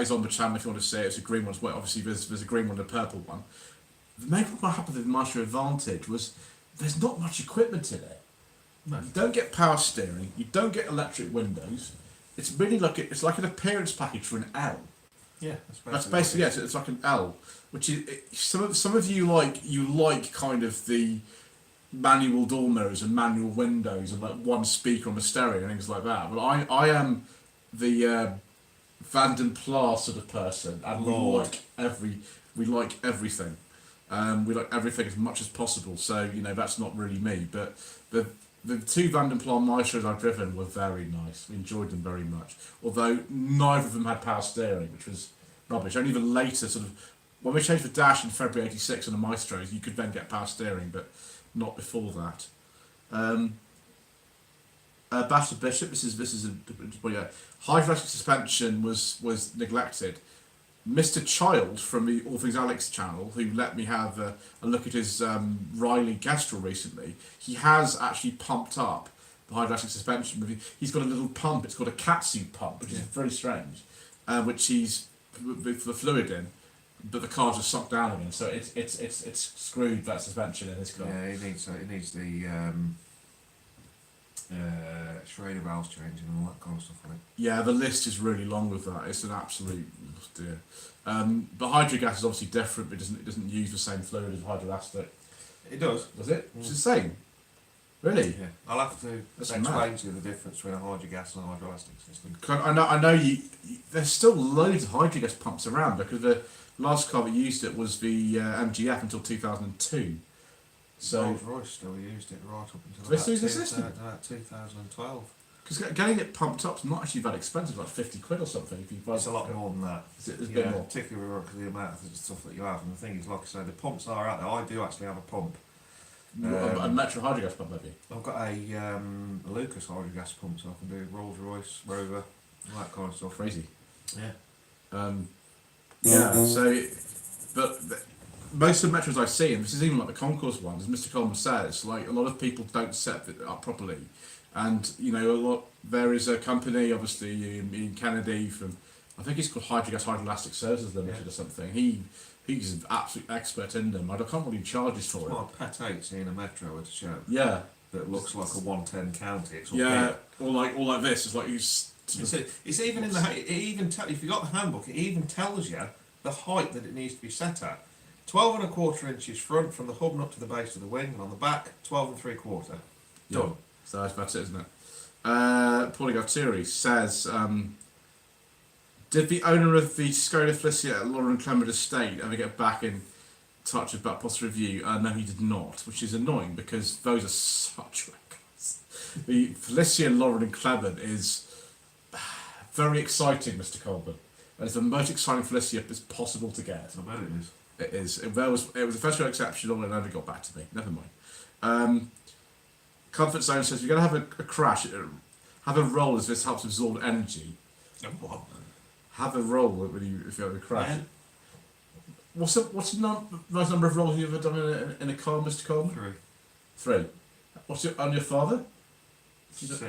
Speaker 1: is on the channel if you want to see it. It's a green one as well. Obviously, there's a green one and a purple one. The main problem I happened with Maestro Advantage was there's not much equipment in it.
Speaker 3: No.
Speaker 1: You don't get power steering. You don't get electric windows. It's really like it's like an appearance package for an L.
Speaker 3: Yeah,
Speaker 1: That's basically yes. It's like an L, which is some of you like kind of the manual door mirrors and manual windows and like one speaker on the stereo and things like that. But I am the Vanden Plas sort of person, and we like everything. We like everything as much as possible. So that's not really me. But the two Vanden Plas Maestros I've driven were very nice. We enjoyed them very much. Although neither of them had power steering, which was rubbish. Only the later sort of when we changed the dash in February '86 on the Maestros, you could then get power steering, but not before that. Battle Bishop. This is hydraulic suspension was neglected. Mr. Child from the All Things Alex channel, who let me have a look at his Riley Kestrel recently, he has actually pumped up the hydraulic suspension. He's got a little pump. It's called a catsuit pump, which is very strange, which he's with the fluid in, but the car just sucked down again. So it's screwed that suspension in his car.
Speaker 3: Yeah, it needs the Schrader valves changing and all that kind of stuff on it.
Speaker 1: Yeah, the list is really long with that. It's an absolute dear. But hydrogas is obviously different. It doesn't use the same fluid as hydroelastic.
Speaker 3: It does.
Speaker 1: Does it? It's the same. Really?
Speaker 3: Yeah. I'll have to explain to you the difference between a hydrogas and a hydroelastic system.
Speaker 1: 'Cause I know there's still loads of hydrogas pumps around, because the last car that used it was the MGF until 2002. So
Speaker 3: Rolls-Royce still used it right up until
Speaker 1: They still use the system?
Speaker 3: about 2012.
Speaker 1: because getting it pumped up is not actually that expensive, like 50 quid or something. If you buy
Speaker 3: It's a lot more than that.
Speaker 1: Is it a bit
Speaker 3: Yeah,
Speaker 1: more?
Speaker 3: particularly because of the amount of stuff that you have. And the thing is, like I say, the pumps are out there. I do actually have a pump.
Speaker 1: A Metro hydrogas pump, maybe.
Speaker 3: I've got a Lucas hydrogas pump, so I can do Rolls-Royce, Rover, all that kind of stuff.
Speaker 1: Crazy.
Speaker 3: Yeah.
Speaker 1: Yeah. So, but most of the Metros I see, and this is even like the Concourse ones, as Mr. Coleman says, like a lot of people don't set it up properly, and there is a company, obviously Ian Kennedy from, I think he's called Hydrogas Hydroelastic Services Limited or something. He's an absolute expert in them. I can't really charges for it.
Speaker 3: Well, Pet 8 seeing a Metro at a show.
Speaker 1: Yeah.
Speaker 3: That looks like a 110 county. It's all
Speaker 1: Yeah.
Speaker 3: here.
Speaker 1: Or like this. It's like you.
Speaker 3: It's even in the. It even if you got the handbook, it even tells you the height that it needs to be set at. 12.25 inches front from the hub nut to the base of the wing, and on the back 12.75. Done.
Speaker 1: So that's it, isn't it? Paulie Gauteri says, did the owner of the Skoda Felicia at Lauren Clement Estate ever get back in touch about possible review? No, he did not, which is annoying because those are such records. The Felicia Lauren and Clement is very exciting, Mr. Colburn. It's the most exciting Felicia it's possible to get.
Speaker 3: I bet it is.
Speaker 1: It is. It was the first one exceptional and never got back to me. Never mind. Comfort Zone says, you're going to have a crash. Have a roll as this helps absorb energy.
Speaker 3: What?
Speaker 1: Have a roll if you have a crash.
Speaker 3: Yeah.
Speaker 1: What's the nice number of rolls you've ever done in a car, Mr. Coleman? 3. What's it on your father?
Speaker 3: 6, I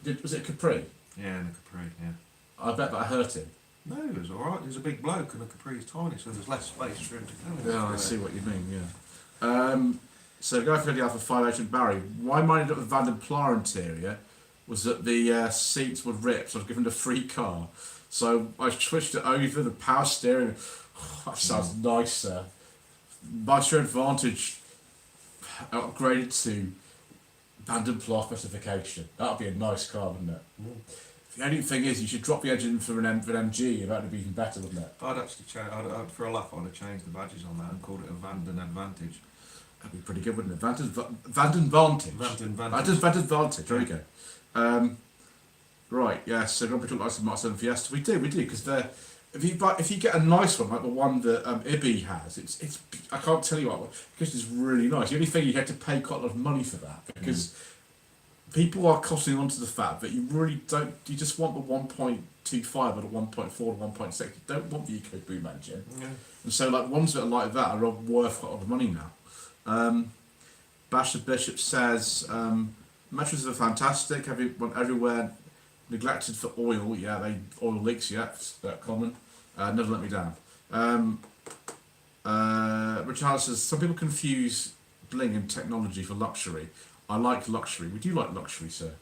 Speaker 3: think.
Speaker 1: Was it Capri?
Speaker 3: Yeah, and a Capri, yeah.
Speaker 1: I bet that hurt him.
Speaker 3: No, it was alright. He's a big bloke and a Capri's tiny, so there's less space for him to go.
Speaker 1: Yeah, I see what you mean, yeah. So going for the Alpha 5 Agent Barry, why mine ended up with Vanden Plas interior was that the seats were ripped, so I was given a free car. So I switched it over, the power steering, that sounds nice, sir. Maestro Advantage upgraded to Vanden Plas specification. That would be a nice car, wouldn't it? The only thing is, you should drop the engine for an MG, that would be even better, wouldn't it?
Speaker 3: I'd actually for a laugh, I'd have changed the badges on that and called it a Vanden Advantage.
Speaker 1: That'd be pretty good, wouldn't it? Vanden Vantage. Vanden Vantage, there we go. Right, yeah, so Grand Prix like some Mark 7 Fiesta. We do, because if you get a nice one like the one that Ibby has, it's I can't tell you what, because it's really nice. The only thing you had to pay quite a lot of money for that because people are cottoning onto the fact that you really don't. You just want the 1.25 or the 1.4 or 1.6. You don't want the EcoBoom engine.
Speaker 3: Yeah.
Speaker 1: And so like ones that are like that are worth quite a lot of money now. Basher Bishop says mattresses are fantastic. Everywhere neglected for oil. Yeah, oil leaks. Yeah, they're common. Never let me down. Richard Harris says some people confuse bling and technology for luxury. I like luxury. Would you like luxury, sir?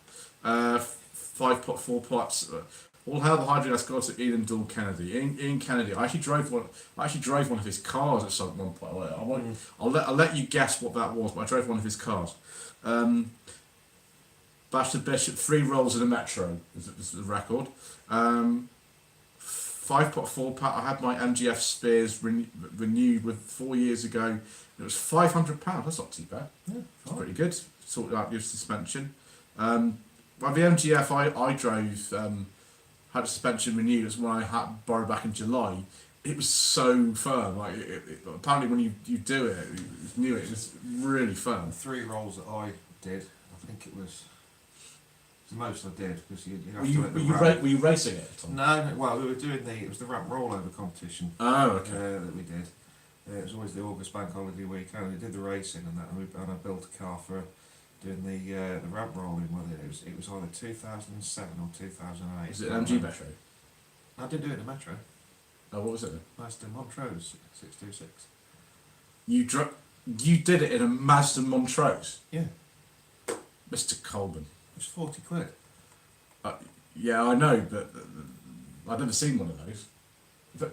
Speaker 1: 5 pot, 4 pots. All hail the hydrogas gods of Ian Dool Kennedy. Ian Kennedy. I actually drove one of his cars at some one point. I'll let you guess what that was, but I drove one of his cars. Bastard Bishop, 3 rolls in a metro is the record. 5 pot, 4 pot. I had my MGF Spears renewed with 4 years ago. It was £500. That's not too bad.
Speaker 3: Yeah,
Speaker 1: It's pretty good. Sorted out your suspension. Well, the MGF I drove had a suspension renewed. It was when I had to borrow back in July. It was so firm. Like apparently, when you do it, it was really firm.
Speaker 3: The 3 rolls that I did, I think it was the most I did because you have to let the ramp.
Speaker 1: Were you racing it? Tom?
Speaker 3: No, well, we were doing it was the ramp rollover competition.
Speaker 1: Oh, okay.
Speaker 3: That we did. It was always the August bank holiday weekend. We did the racing and that, and I built a car for doing the ramp rolling with it. It was either 2007 or 2008.
Speaker 1: Was it an MG Metro?
Speaker 3: I did do it in a Metro.
Speaker 1: Oh, what was it then?
Speaker 3: Mazda Montrose 626.
Speaker 1: You did it in a Mazda Montrose?
Speaker 3: Yeah.
Speaker 1: Mr. Colburn.
Speaker 3: It was 40 quid.
Speaker 1: Yeah, I know, but I've never seen one of those.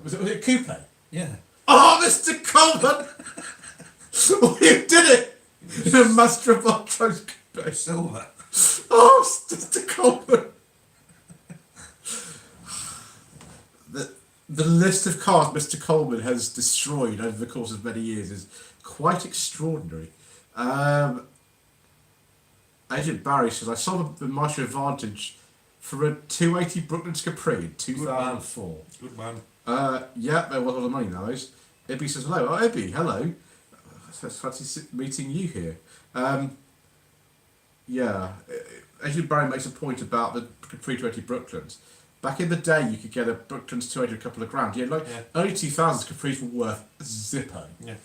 Speaker 1: Was it a coupe?
Speaker 3: Yeah.
Speaker 1: Oh, Mr. Colburn! You did it! In a Mazda Montrose coupe.
Speaker 3: Silver.
Speaker 1: Oh, Mr. Colburn! The list of cars Mr. Coleman has destroyed over the course of many years is quite extraordinary. Agent Barry says, I sold the Maestro Advantage for a 280 Brooklands Capri in 2004.
Speaker 3: Good man.
Speaker 1: Yeah, there was a lot of money nowadays. Ibby says, hello. Oh, Ibby, hello. It's fancy meeting you here. Yeah, Agent Barry makes a point about the Capri 280 Brooklands. Back in the day, you could get a Brooklands 280 a couple of grand. Yeah, early 2000s Capris were worth zippo.
Speaker 3: Yeah,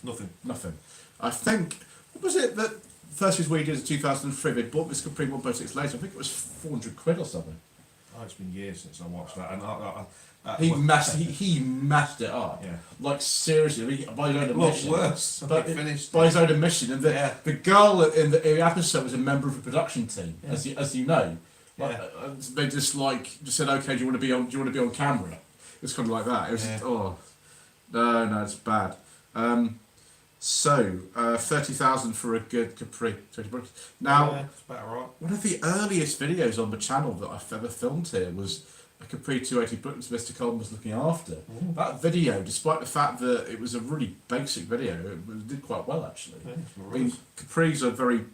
Speaker 3: nothing.
Speaker 1: I think, what was it that first year's we did in 2003? They bought this Capri 1.6 later. I think it was 400 quid or something.
Speaker 3: Oh, it's been years since I watched that, and
Speaker 1: He messed it up.
Speaker 3: Yeah.
Speaker 1: Like seriously, by his own admission.
Speaker 3: Worse.
Speaker 1: But by his own admission, and the girl in the episode was a member of the production team, as you know. Like, they just said, okay, do you want to be on camera? It's kind of like that. It was just, no, it's bad. So 30,000 for a good Capri. Now,
Speaker 3: it's about right.
Speaker 1: one of the earliest videos on the channel that I've ever filmed here was a Capri 280 Brooklands Mr. Coleman was looking after.
Speaker 3: Ooh.
Speaker 1: That video, despite the fact that it was a really basic video, it did quite well actually.
Speaker 3: Yeah,
Speaker 1: I mean, Capris are very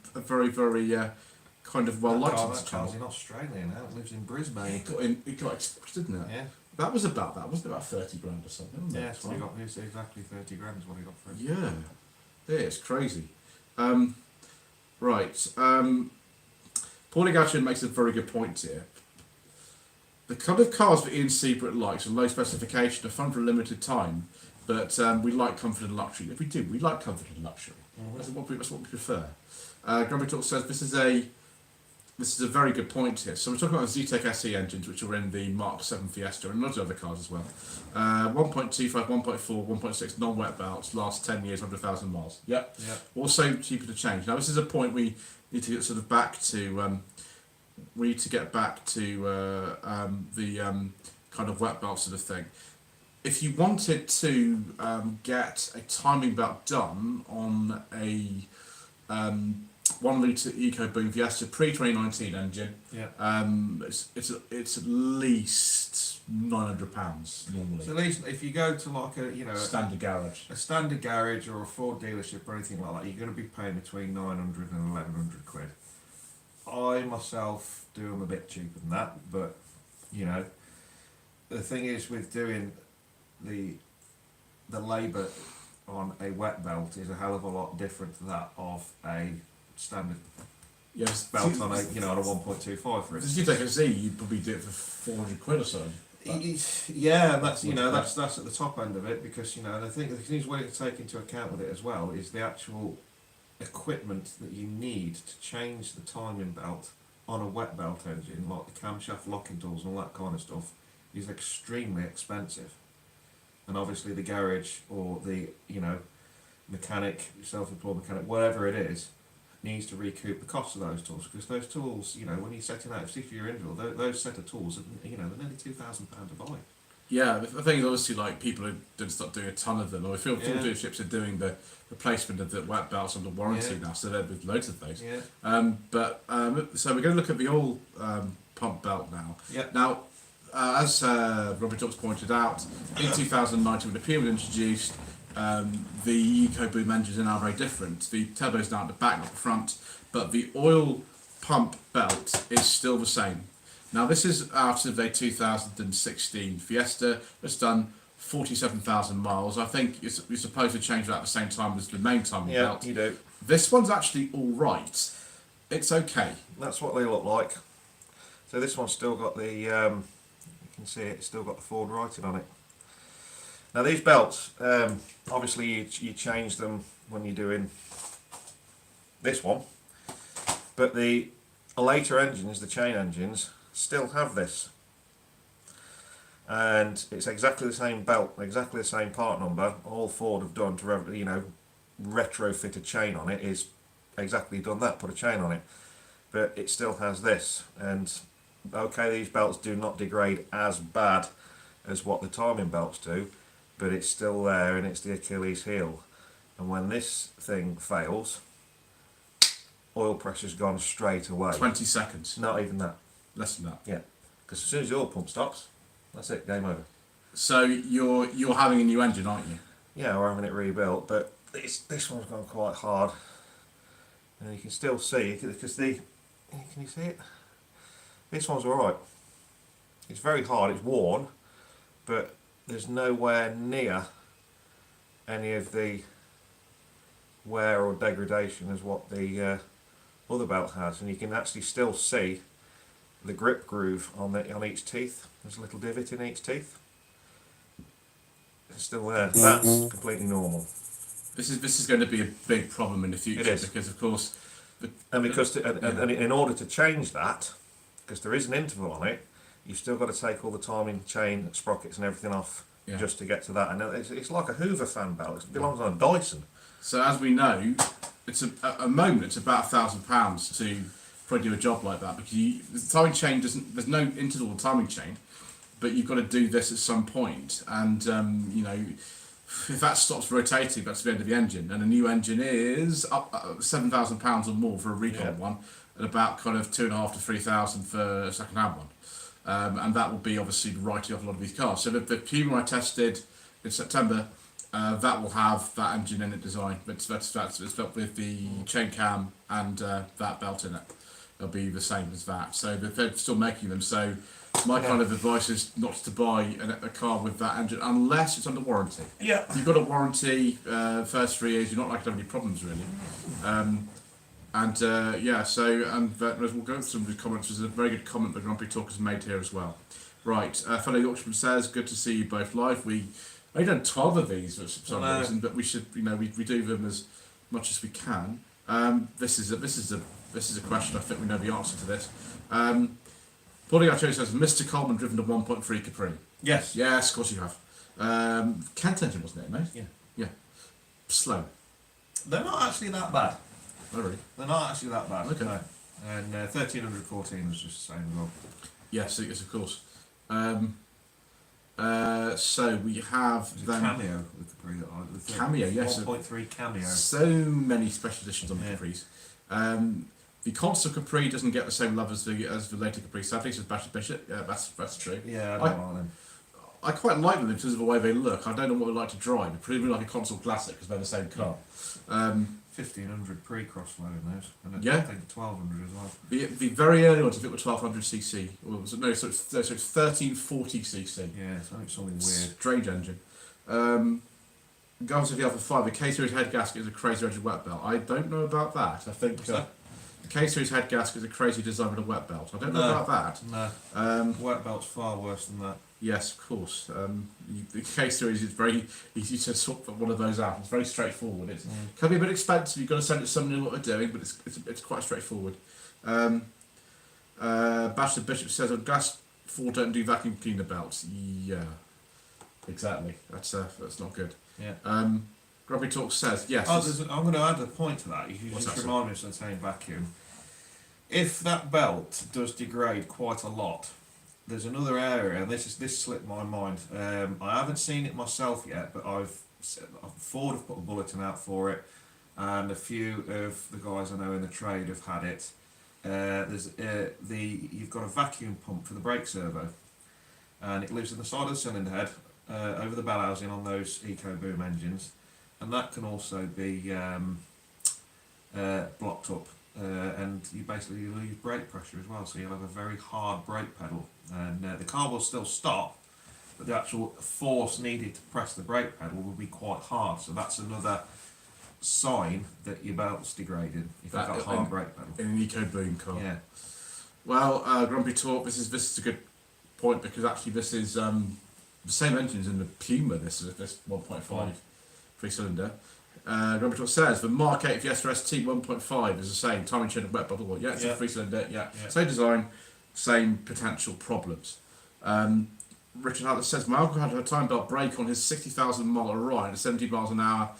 Speaker 1: kind of well liked on this
Speaker 3: That
Speaker 1: channel.
Speaker 3: car's in Australia now. It lives in Brisbane.
Speaker 1: It got exported, didn't it?
Speaker 3: Yeah.
Speaker 1: That was about that, wasn't it? About 30 grand or something. Wasn't
Speaker 3: Yeah,
Speaker 1: it?
Speaker 3: that's what he got. It's exactly 30 grand is what he got for it.
Speaker 1: Yeah, it's crazy. Right. Paulie Gauchin makes a very good point here. The kind of cars that Ian Seabrook likes are low specification, are fun for a limited time, but we like comfort and luxury. If we do, we like comfort and luxury. That's what we prefer. Grumpy Talk says this is a very good point here. So we're talking about the ZTEC SE engines, which are in the Mark 7 Fiesta and lots of other cars as well. 1.25, 1.4, 1.6 non-wet belts, last 10 years, 100,000 miles. Yep. Also cheaper to change. Now this is a point we need to get sort of back to. We need to get back to the kind of wet belt sort of thing. If you wanted to get a timing belt done on a 1 litre EcoBoom Fiesta pre-2019 engine, it's at least £900 normally.
Speaker 3: So at least if you go to like
Speaker 1: standard garage,
Speaker 3: a standard garage or a Ford dealership or anything like that, you're going to be paying between 900 and 1100 quid. I myself do them a bit cheaper than that, but the thing is with doing the labour on a wet belt is a hell of a lot different to that of a standard
Speaker 1: Yes,
Speaker 3: belt on a on a 1.25 for
Speaker 1: if
Speaker 3: instance.
Speaker 1: you take a Z, you'd probably do it for 400 quid or so.
Speaker 3: Yeah, and that's that's at the top end of it, because and I think the things we need to take into account with it as well is the actual equipment that you need to change the timing belt on a wet belt engine, like the camshaft locking tools and all that kind of stuff, is extremely expensive. And obviously the garage or the mechanic, self-employed mechanic, whatever it is, needs to recoup the cost of those tools, because those tools, when you're setting out, particularly your individual, those set of tools, they're nearly £2,000 to buy.
Speaker 1: Yeah, the thing is obviously like people are going to start doing a ton of them. Or I feel
Speaker 3: Yeah.
Speaker 1: dealerships are doing the replacement of the wet belts under warranty
Speaker 3: Yeah.
Speaker 1: now, so they're with loads of those.
Speaker 3: Yeah.
Speaker 1: So we're going to look at the oil pump belt now.
Speaker 3: Yeah.
Speaker 1: Now, as Robert Dux pointed out, in 2019 when the Puma was introduced, the EcoBoom engines are now very different. The turbo's now at the back, not the front, but the oil pump belt is still the same. Now this is out of a 2016 Fiesta. It's done 47,000 miles. I think you're supposed to change that at the same time as the main timing
Speaker 2: Yeah,
Speaker 1: belt.
Speaker 2: you do.
Speaker 1: This one's actually all right. It's okay.
Speaker 2: That's what they look like. So this one's still got the, you can see it's still got the Ford writing on it. Now these belts, obviously you change them when you're doing this one, but the later engines, the chain engines, still have this. And it's exactly the same belt, exactly the same part number. All Ford have done to retrofit a chain on it is exactly done that, put a chain on it. But it still has this, and okay, these belts do not degrade as bad as what the timing belts do, but it's still there, and it's the Achilles heel. And when this thing fails, oil pressure's gone straight away.
Speaker 1: 20 seconds.
Speaker 2: Not even that.
Speaker 1: Less than that.
Speaker 2: Yeah, because as soon as the oil pump stops, that's it, game over.
Speaker 1: So you're having a new engine, aren't you?
Speaker 2: Yeah, we're having it rebuilt, but this one's gone quite hard, and you can still see because can you see it? This one's all right. It's very hard. It's worn, but there's nowhere near any of the wear or degradation as what the other belt has, and you can actually still see the grip groove on each teeth. There's a little divot in each teeth. It's still there. That's completely normal.
Speaker 1: This is going to be a big problem in the future.
Speaker 2: It is.
Speaker 1: Because of course,
Speaker 2: And in order to change that, because there is an interval on it, you've still got to take all the timing chain, sprockets and everything off just to get to that. And it's like a Hoover fan belt. It belongs on a Dyson.
Speaker 1: So as we know, it's a moment. It's about £1,000 to probably do a job like that, because the timing chain doesn't. There's no interval timing chain, but you've got to do this at some point. And if that stops rotating, that's the end of the engine. And a new engine is up £7,000 or more for a recon one, and about kind of 2,500 to 3,000 for a second-hand one. And that will be obviously writing off a lot of these cars. So the Puma I tested in September, that will have that engine in it design. It's built with the chain cam and that belt in it. It'll be the same as that. So they're still making them. So my kind of advice is not to buy a car with that engine unless it's under warranty.
Speaker 2: Yeah.
Speaker 1: If you've got a warranty, first 3 years, you're not likely to have any problems really. We'll go through some of the comments. There's a very good comment that Grumpy Talker's made here as well. Right, fellow Yorkshireman says, good to see you both live. We've only done 12 of these for some reason, but we should, we do them as much as we can. This is a question. I think we know the answer to this. Paulie Archer says, Mr. Coleman driven a 1.3 Capri.
Speaker 3: Yes.
Speaker 1: Yes, of course you have. Kent engine, wasn't it, mate?
Speaker 3: Yeah.
Speaker 1: Yeah. Slow.
Speaker 3: They're not actually that bad.
Speaker 1: Oh, really?
Speaker 3: They're not actually that bad.
Speaker 1: Okay.
Speaker 3: No. And 1314 was just the same as well.
Speaker 1: Yes, of course. So we have
Speaker 3: There's
Speaker 1: then
Speaker 3: a cameo with Capri that I like.
Speaker 1: Cameo, yes.
Speaker 3: 1.3 cameo.
Speaker 1: So many special editions on the
Speaker 3: Yeah.
Speaker 1: Capris. The console Capri doesn't get the same love as the later Capri. Sadly, says Bashir Bishop. Yeah, that's true.
Speaker 3: Yeah, I don't like them.
Speaker 1: I quite like them in terms of the way they look. I don't know what they like to drive. They're pretty like a console classic because they're the same car.
Speaker 3: 1500 pre-crossflow in those, and
Speaker 1: Yeah.
Speaker 3: I think 1200 as well.
Speaker 1: The very early ones, I think, were 1200cc. Or was it, no, so it's 1340cc.
Speaker 3: Yeah, something weird.
Speaker 1: Strange engine. Guns of the Alpha 5, the K-Series head gasket is a crazy engine wet belt. I don't know about that. I think the K-Series head gasket is a crazy design with a wet belt. I don't know about that.
Speaker 3: No. Wet belt's far worse than that.
Speaker 1: Yes, of course. The K-Series is very easy to sort one of those out. It's very straightforward. It can be a bit expensive. You've got to send it to someone who knows what they're doing, but it's quite straightforward. Bastard Bishop says, on gas 4 don't do vacuum cleaner belts. Yeah, exactly. That's not good.
Speaker 3: Yeah.
Speaker 1: Grumpy Talk says, yes.
Speaker 3: I'm going to add a point to that. You just remind me of saying vacuum. If that belt does degrade quite a lot, there's another area, and this slipped my mind. I haven't seen it myself yet, but Ford have put a bulletin out for it, and a few of the guys I know in the trade have had it. You've got a vacuum pump for the brake servo, and it lives in the side of the cylinder head over the bell housing on those EcoBoom engines, and that can also be blocked up. And you basically lose brake pressure as well, so you'll have a very hard brake pedal, and the car will still stop, but the actual force needed to press the brake pedal will be quite hard. So that's another sign that your belt's degraded if you've got a hard brake pedal
Speaker 1: in an EcoBoom car.
Speaker 3: Yeah.
Speaker 1: Well, Grumpy Talk, this is a good point, because actually this is the same engine as in the Puma. This 1.5 3-cylinder. Grumpy Talk says the Mark 8 Fiesta ST 1.5 is the same timing chain and wet bubble. Yeah, it's a 3-cylinder. Yeah, same design, same potential problems. Richard Hutler says my uncle had a time belt break on his 60,000 mile ride at 70 miles an hour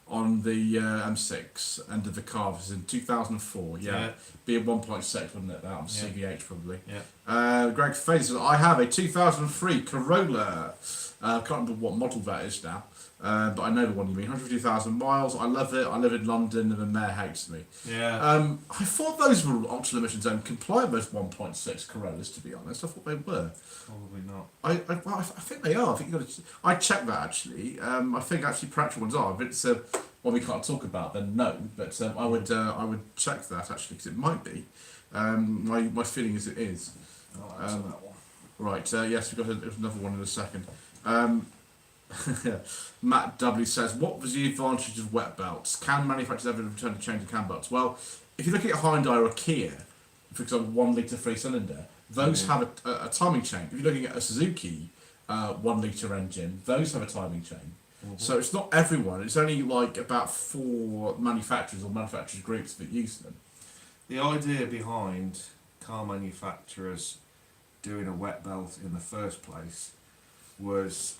Speaker 1: on the M6 end of the car. This is in 2004. Yeah. Be a 1.6, wouldn't it? That on CVH probably.
Speaker 3: Yeah.
Speaker 1: Greg Faze says I have a 2003 Corolla. I can't remember what model that is now. But I know the one you mean. 150,000 miles. I love it. I live in London, and the mayor hates me.
Speaker 3: Yeah.
Speaker 1: I thought those were ultra emission zone compliant, those 1.6 Corollas. To be honest, I thought they were.
Speaker 3: Probably not.
Speaker 1: I think they are. I think you got to. I checked that actually. I think actually practical ones are. If it's one we can't talk about, then no. But I would check that actually, because it might be. My feeling is it is.
Speaker 3: I'll answer that one.
Speaker 1: Right. Yes, we've got another one in a second. Matt W says, what was the advantage of wet belts? Can manufacturers ever return to change the cam belts? Well, if you're looking at Hyundai or a Kia, for example, 1 litre 3-cylinder, those have a timing chain. If you're looking at a Suzuki 1 litre engine, those have a timing chain. So it's not everyone, it's only like about 4 manufacturers or manufacturers groups that use them.
Speaker 3: The idea behind car manufacturers doing a wet belt in the first place was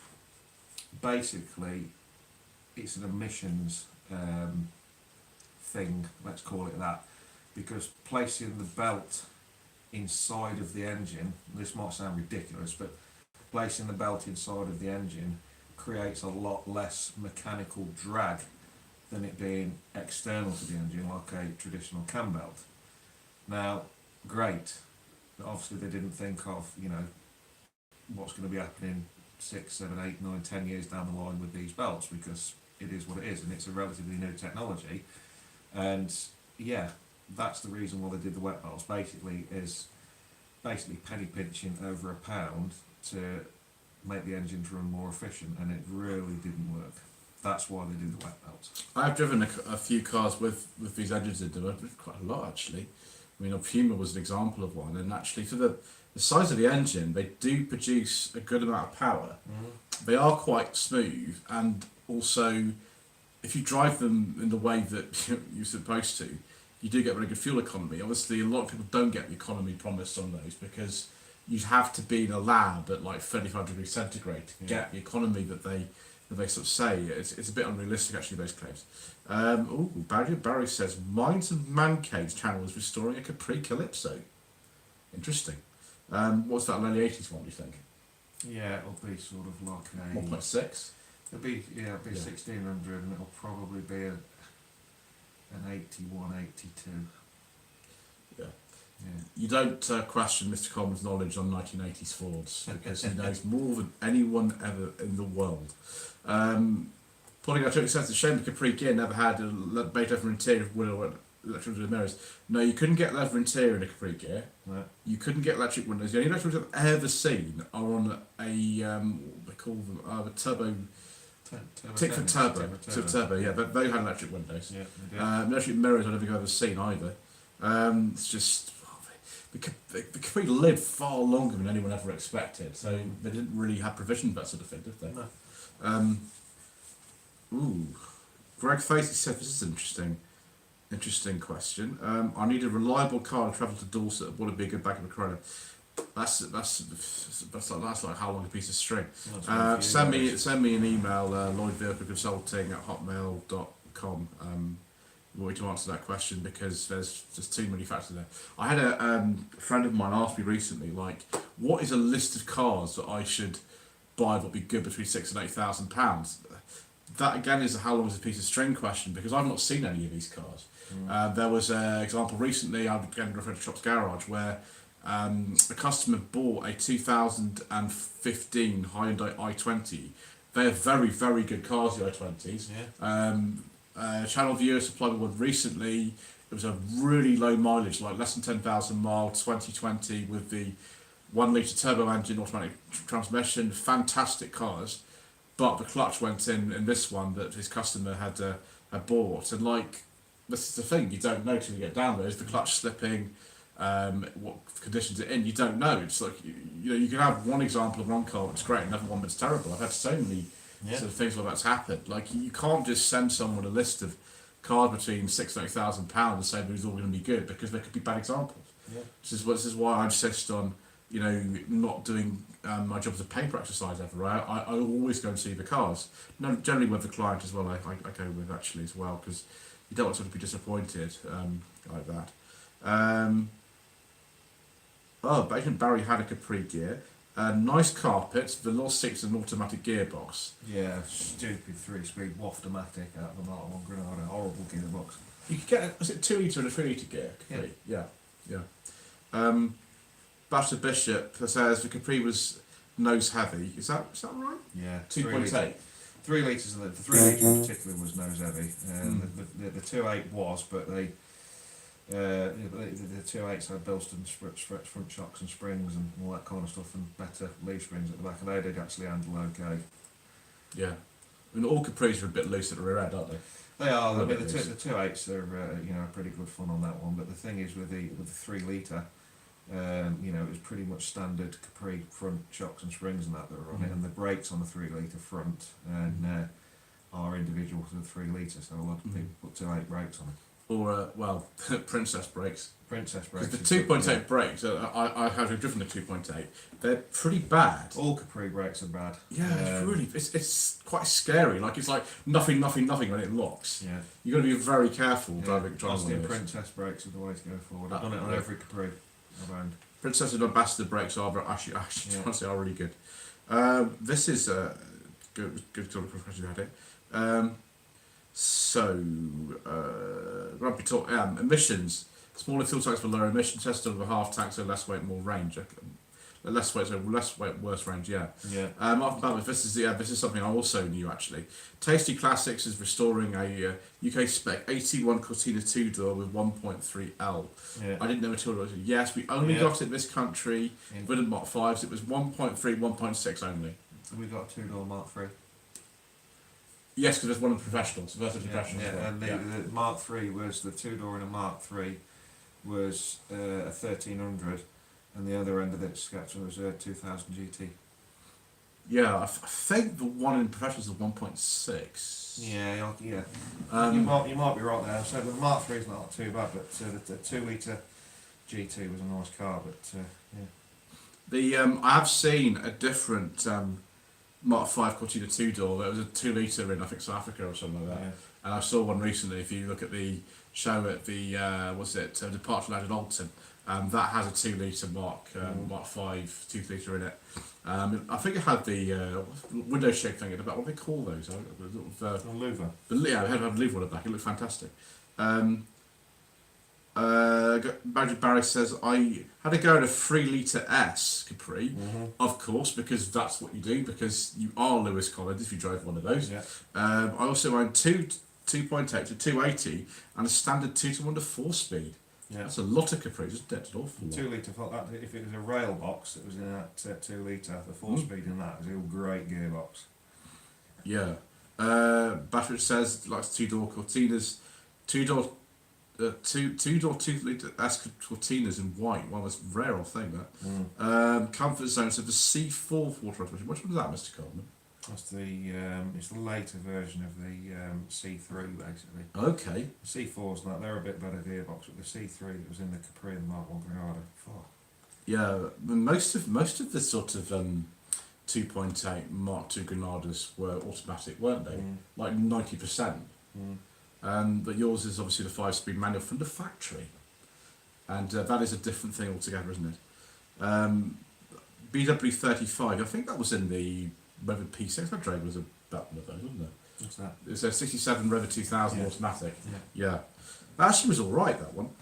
Speaker 3: basically it's an emissions thing, let's call it that, because placing the belt inside of the engine, this might sound ridiculous, but placing the belt inside of the engine creates a lot less mechanical drag than it being external to the engine like a traditional cam belt. Now, great, but obviously they didn't think of, what's going to be happening 6, 7, 8, 9, 10 years down the line with these belts, because it is what it is and it's a relatively new technology. And yeah, that's the reason why they did the wet belts. Basically penny pinching over £1 to make the engines run more efficient, and it really didn't work. That's why they did the wet belts.
Speaker 1: I've driven a few cars with these engines in them. I've driven quite a lot actually. I mean, Puma was an example of one, and actually for the size of the engine, they do produce a good amount of power. Mm-hmm. They are quite smooth, and also if you drive them in the way that you're supposed to, you do get very good fuel economy. Obviously, a lot of people don't get the economy promised on those, because you have to be in a lab at like 35 degrees centigrade to get the economy that they sort of say. It's a bit unrealistic actually, those claims. Barry says, Minds and Man Cave's channel is restoring a Capri Calypso. Interesting. What's that early 80s one, do you think?
Speaker 3: Yeah, it'll be sort of like a
Speaker 1: 1.6?
Speaker 3: It'll be 1600, and it'll probably be an 81, 82.
Speaker 1: Yeah. You don't question Mr. Coleman's knowledge on 1980s Fords, because he knows more than anyone ever in the world. Pulling out says the shame the Capri gear never had a bait leather interior with electric windows mirrors. No, you couldn't get leather interior in a Capri gear. No. You couldn't get electric windows. The only electric windows I've ever seen are on a what they call them, the turbo Tick for turbo, yeah. They had electric windows.
Speaker 3: Yeah, they did.
Speaker 1: Electric mirrors I don't think I've ever seen either. It's just the Capri lived far longer than anyone ever expected, so they didn't really have provision for that sort of thing, did they?
Speaker 3: No.
Speaker 1: Ooh, Greg Facey said this is interesting question. I need a reliable car to travel to Dorset. Would it be a good backup of Corona? That's like how long a piece of string. Send me an email, lloydvehicleconsulting@hotmail.com. Want me to answer that question because there's just too many factors there. I had a friend of mine ask me recently, like, what is a list of cars that I should buy that would be good between £6,000 and £8,000? That again is a how long is a piece of string question because I've not seen any of these cars. There was an example recently, I again referred to Shop's Garage, where a customer bought a 2015 Hyundai i20. They're very, very good cars, the i20s.
Speaker 3: Yeah.
Speaker 1: Channel Viewer supplied me one recently. It was a really low mileage, like less than 10,000 miles, 2020, with the 1 litre turbo engine, automatic transmission. Fantastic cars, but the clutch went in this one that his customer had bought. And like, this is the thing, you don't know till you get down there. Is the clutch slipping? What conditions it in? You don't know. It's like you can have one example of one car that's great, another one that's terrible. I've had so many sort of things like that's happened. Like you can't just send someone a list of cars between £6,000 and £8,000 and say they're all going to be good because there could be bad examples.
Speaker 3: Yeah.
Speaker 1: This is why I insist on not doing my job as a paper exercise ever. Right? I always go and see the cars. No, generally with the client as well. I go with actually as well because you don't want someone to be disappointed like that. Agent Barry had a Capri gear. Nice carpets, the little seats and automatic gearbox.
Speaker 3: Yeah, stupid 3-speed Waftomatic out of the Mark 1 Granada, horrible gearbox.
Speaker 1: You could get, was it 2 litre and a 3 litre gear? Capri? Yeah. Bastard Bishop says the Capri was nose heavy. Is that right?
Speaker 3: Yeah.
Speaker 1: 2.8.
Speaker 3: 3 litres, the 3 litre in particular was nose heavy. The 2.8 was, but the 2.8s had Bilston front shocks and springs and all that kind of stuff, and better leaf springs at the back, and they did actually handle okay.
Speaker 1: Yeah. I mean, all Capris are a bit loose at the rear end, aren't they?
Speaker 3: They are. I mean, the 2.8s are pretty good fun on that one. But the thing is, with the 3 litre, it was pretty much standard Capri front shocks and springs and that were on it, and the brakes on the 3 litre front and are individual to the 3 litre. So a lot of people put 2.8 brakes on it.
Speaker 1: Or Princess brakes.
Speaker 3: Princess brakes.
Speaker 1: The 2.8 brakes, I have driven the 2.8. They're pretty bad.
Speaker 3: All Capri brakes are bad.
Speaker 1: Yeah, it's quite scary. Like it's like nothing when it locks.
Speaker 3: Yeah.
Speaker 1: You got to be very careful driving
Speaker 3: Austin Princess brakes are the way to go forward. I've done it on every Capri I've owned.
Speaker 1: Princess and Ambassador brakes are actually honestly are really good. This is good sort of question you had it. Grumpy talk. Emissions. Smaller fuel tanks for lower emission. Tested over half tanks, so less weight, more range. Less weight, worse range. Yeah.
Speaker 3: Yeah.
Speaker 1: After this is something I also knew actually. Tasty Classics is restoring a UK spec 81 Cortina 2-door with 1.3 L.
Speaker 3: Yeah.
Speaker 1: I didn't know until it was. Yes, we only got it in this country with the Mark 5s. It was 1.3, 1.6 only.
Speaker 3: We got a 2-door Mark 3.
Speaker 1: Yes, because there's one of the professionals versus professionals.
Speaker 3: Yeah, and the Mark 3 was the 2-door in a Mark 3 was a 1300, and the other end of the spectrum was a 2000 GT.
Speaker 1: Yeah, I think the one in professionals is 1.6.
Speaker 3: Yeah. You might be right there. So the Mark 3 is not too bad, but the 2 litre GT was a nice car. But
Speaker 1: I have seen a different Mark 5 Cortina 2-door. There was a 2 litre in, I think, South Africa or something like that. Yeah. And I saw one recently. If you look at the show at the Departure Lad in Alton, that has a 2 litre Mark 5 2 litre in it. I think it had the window shade thing in the back. What do they call those?
Speaker 3: A louver.
Speaker 1: Yeah, it had a louver on the back. It looked fantastic. Barry says, I had to go in a 3 litre S Capri, of course, because that's what you do, because you are Lewis Collins if you drive one of those. Yeah. I also own 2.8 to 280 and a standard 2-to-1 to 4-speed. Yeah. That's a lot of Capris, isn't it? It's an awful lot.
Speaker 3: 2 litre, if it was a rail box, it was in that 2 litre, the 4-speed in that was a great gearbox.
Speaker 1: Yeah. Bashford says likes 2-door Cortinas, 2-door, 2-door 2-litre S Cortinas in white. Well, that's a rare old thing that. Comfort Zone said the C4 water transmission. Which one is that, Mr. Coleman?
Speaker 3: That's it's the later version of the C3 basically.
Speaker 1: Okay.
Speaker 3: The C4's not, they're a bit better gearbox, but the C3 that was in the Capri and Mark 1 Granada. Fuck.
Speaker 1: Yeah, most of the sort of 2.8 Mark II Granadas were automatic, weren't they? Like 90%. But yours is obviously the 5-speed manual from the factory, and that is a different thing altogether, isn't it? BW35, I think that was in the Revit P6. That drove was about one of those, wasn't it?
Speaker 3: What's that?
Speaker 1: It's a 67 Revit 2000
Speaker 3: Yeah.
Speaker 1: automatic.
Speaker 3: Yeah.
Speaker 1: That actually was all right, that one.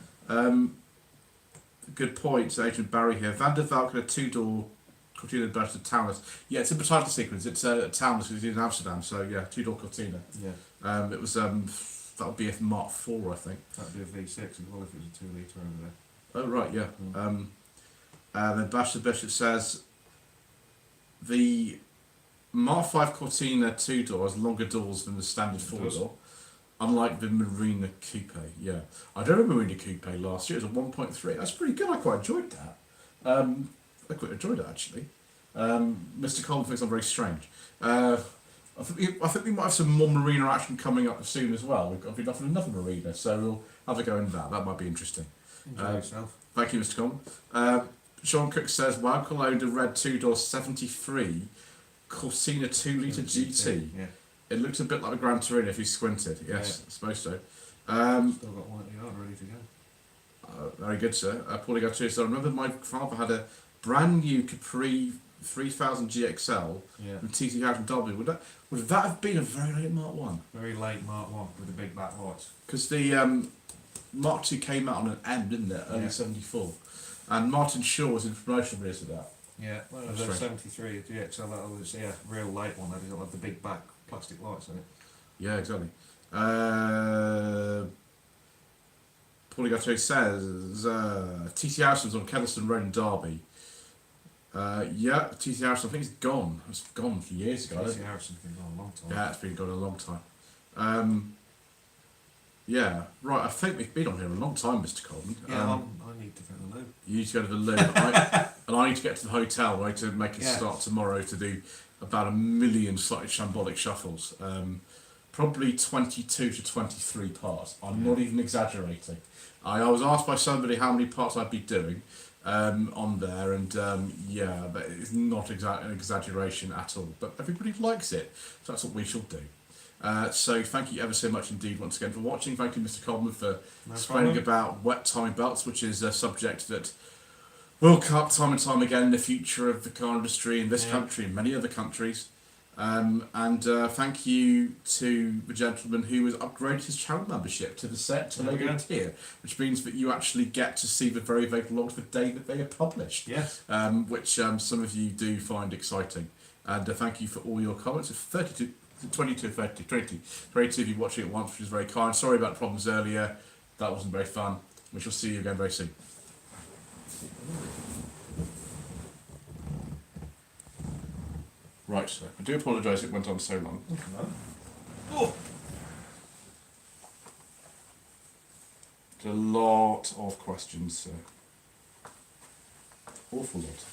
Speaker 1: Good point, Agent Barry here. Van der Valk had a 2-door Cortina burst of Taunus. Yeah, it's in the title sequence. It's Taunus because it's in Amsterdam. So yeah, 2-door Cortina.
Speaker 3: Yeah.
Speaker 1: It was that would be a Mark IV, I think.
Speaker 3: That'd be a V6 as well if it was a 2-litre over there.
Speaker 1: Oh right, yeah. And then Bash the Bishop says the Mark V Cortina 2-door has longer doors than the standard 4-door. Unlike the Marina Coupe, yeah. I drove a Marina Coupe last year. It was a 1.3. That's pretty good. I quite enjoyed that. I quite enjoyed it actually. Mr. Coleman thinks I'm very strange. I think we might have some more Marina action coming up soon as well. We've got offered another Marina, so we'll have a go in that. That might be interesting.
Speaker 3: Enjoy yourself.
Speaker 1: Thank you, Mr. Coleman. Sean Cook says, Wowco owned a red 2-door 73 Cortina 2-litre GT.
Speaker 3: Yeah.
Speaker 1: It looked a bit like a Gran Torino if you squinted. Yes, I suppose so.
Speaker 3: Still got one at the yard ready to go.
Speaker 1: Very good, sir. Paulie Gauthier, so I remember my father had a brand new Capri 3000 GXL
Speaker 3: Yeah.
Speaker 1: from TC House in Derby. Would that have been a very late Mark 1?
Speaker 3: Very late Mark 1 with the big back lights.
Speaker 1: Because the Mark II came out on an M, didn't it? Early
Speaker 3: Yeah.
Speaker 1: 74. And Martin Shaw was in promotional videos of that.
Speaker 3: Yeah, well,
Speaker 1: That's
Speaker 3: the
Speaker 1: right.
Speaker 3: 73 GXL, that was real late one. That didn't have the big back plastic lights in it.
Speaker 1: Yeah, exactly. Paulie Gauthier says TC House was on Kedleston Road in Derby. Yeah, TC House, I think it's gone. It's gone a few years ago.
Speaker 3: TC Harrison's been gone a long time.
Speaker 1: Yeah, it's been gone a long time. Yeah, right, I think we've been on here a long time, Mr. Coleman.
Speaker 3: Yeah, I need to go to the loo.
Speaker 1: You need to go to the loo, and I need to get to the hotel, right, to make a start tomorrow to do about 1 million slightly shambolic shuffles. Probably 22 to 23 parts. I'm not even exaggerating. I was asked by somebody how many parts I'd be doing on there, and yeah, that is not an exaggeration at all. But everybody likes it, so that's what we shall do. So thank you ever so much indeed once again for watching. Thank you, Mr. Coleman, for explaining about wet timing belts, which is a subject that will come up time and time again in the future of the car industry in this country and many other countries. And thank you to the gentleman who has upgraded his channel membership to the set to Lego tier, which means that you actually get to see the very vague vlogs the day that they are published.
Speaker 3: Yes.
Speaker 1: Which some of you do find exciting. And thank you for all your comments. It's 22 of you watching at once, which is very kind. Sorry about the problems earlier. That wasn't very fun. We shall see you again very soon. Right, so I do apologise it went on so long.
Speaker 3: Oh.
Speaker 1: It's a lot of questions, sir. Awful lot.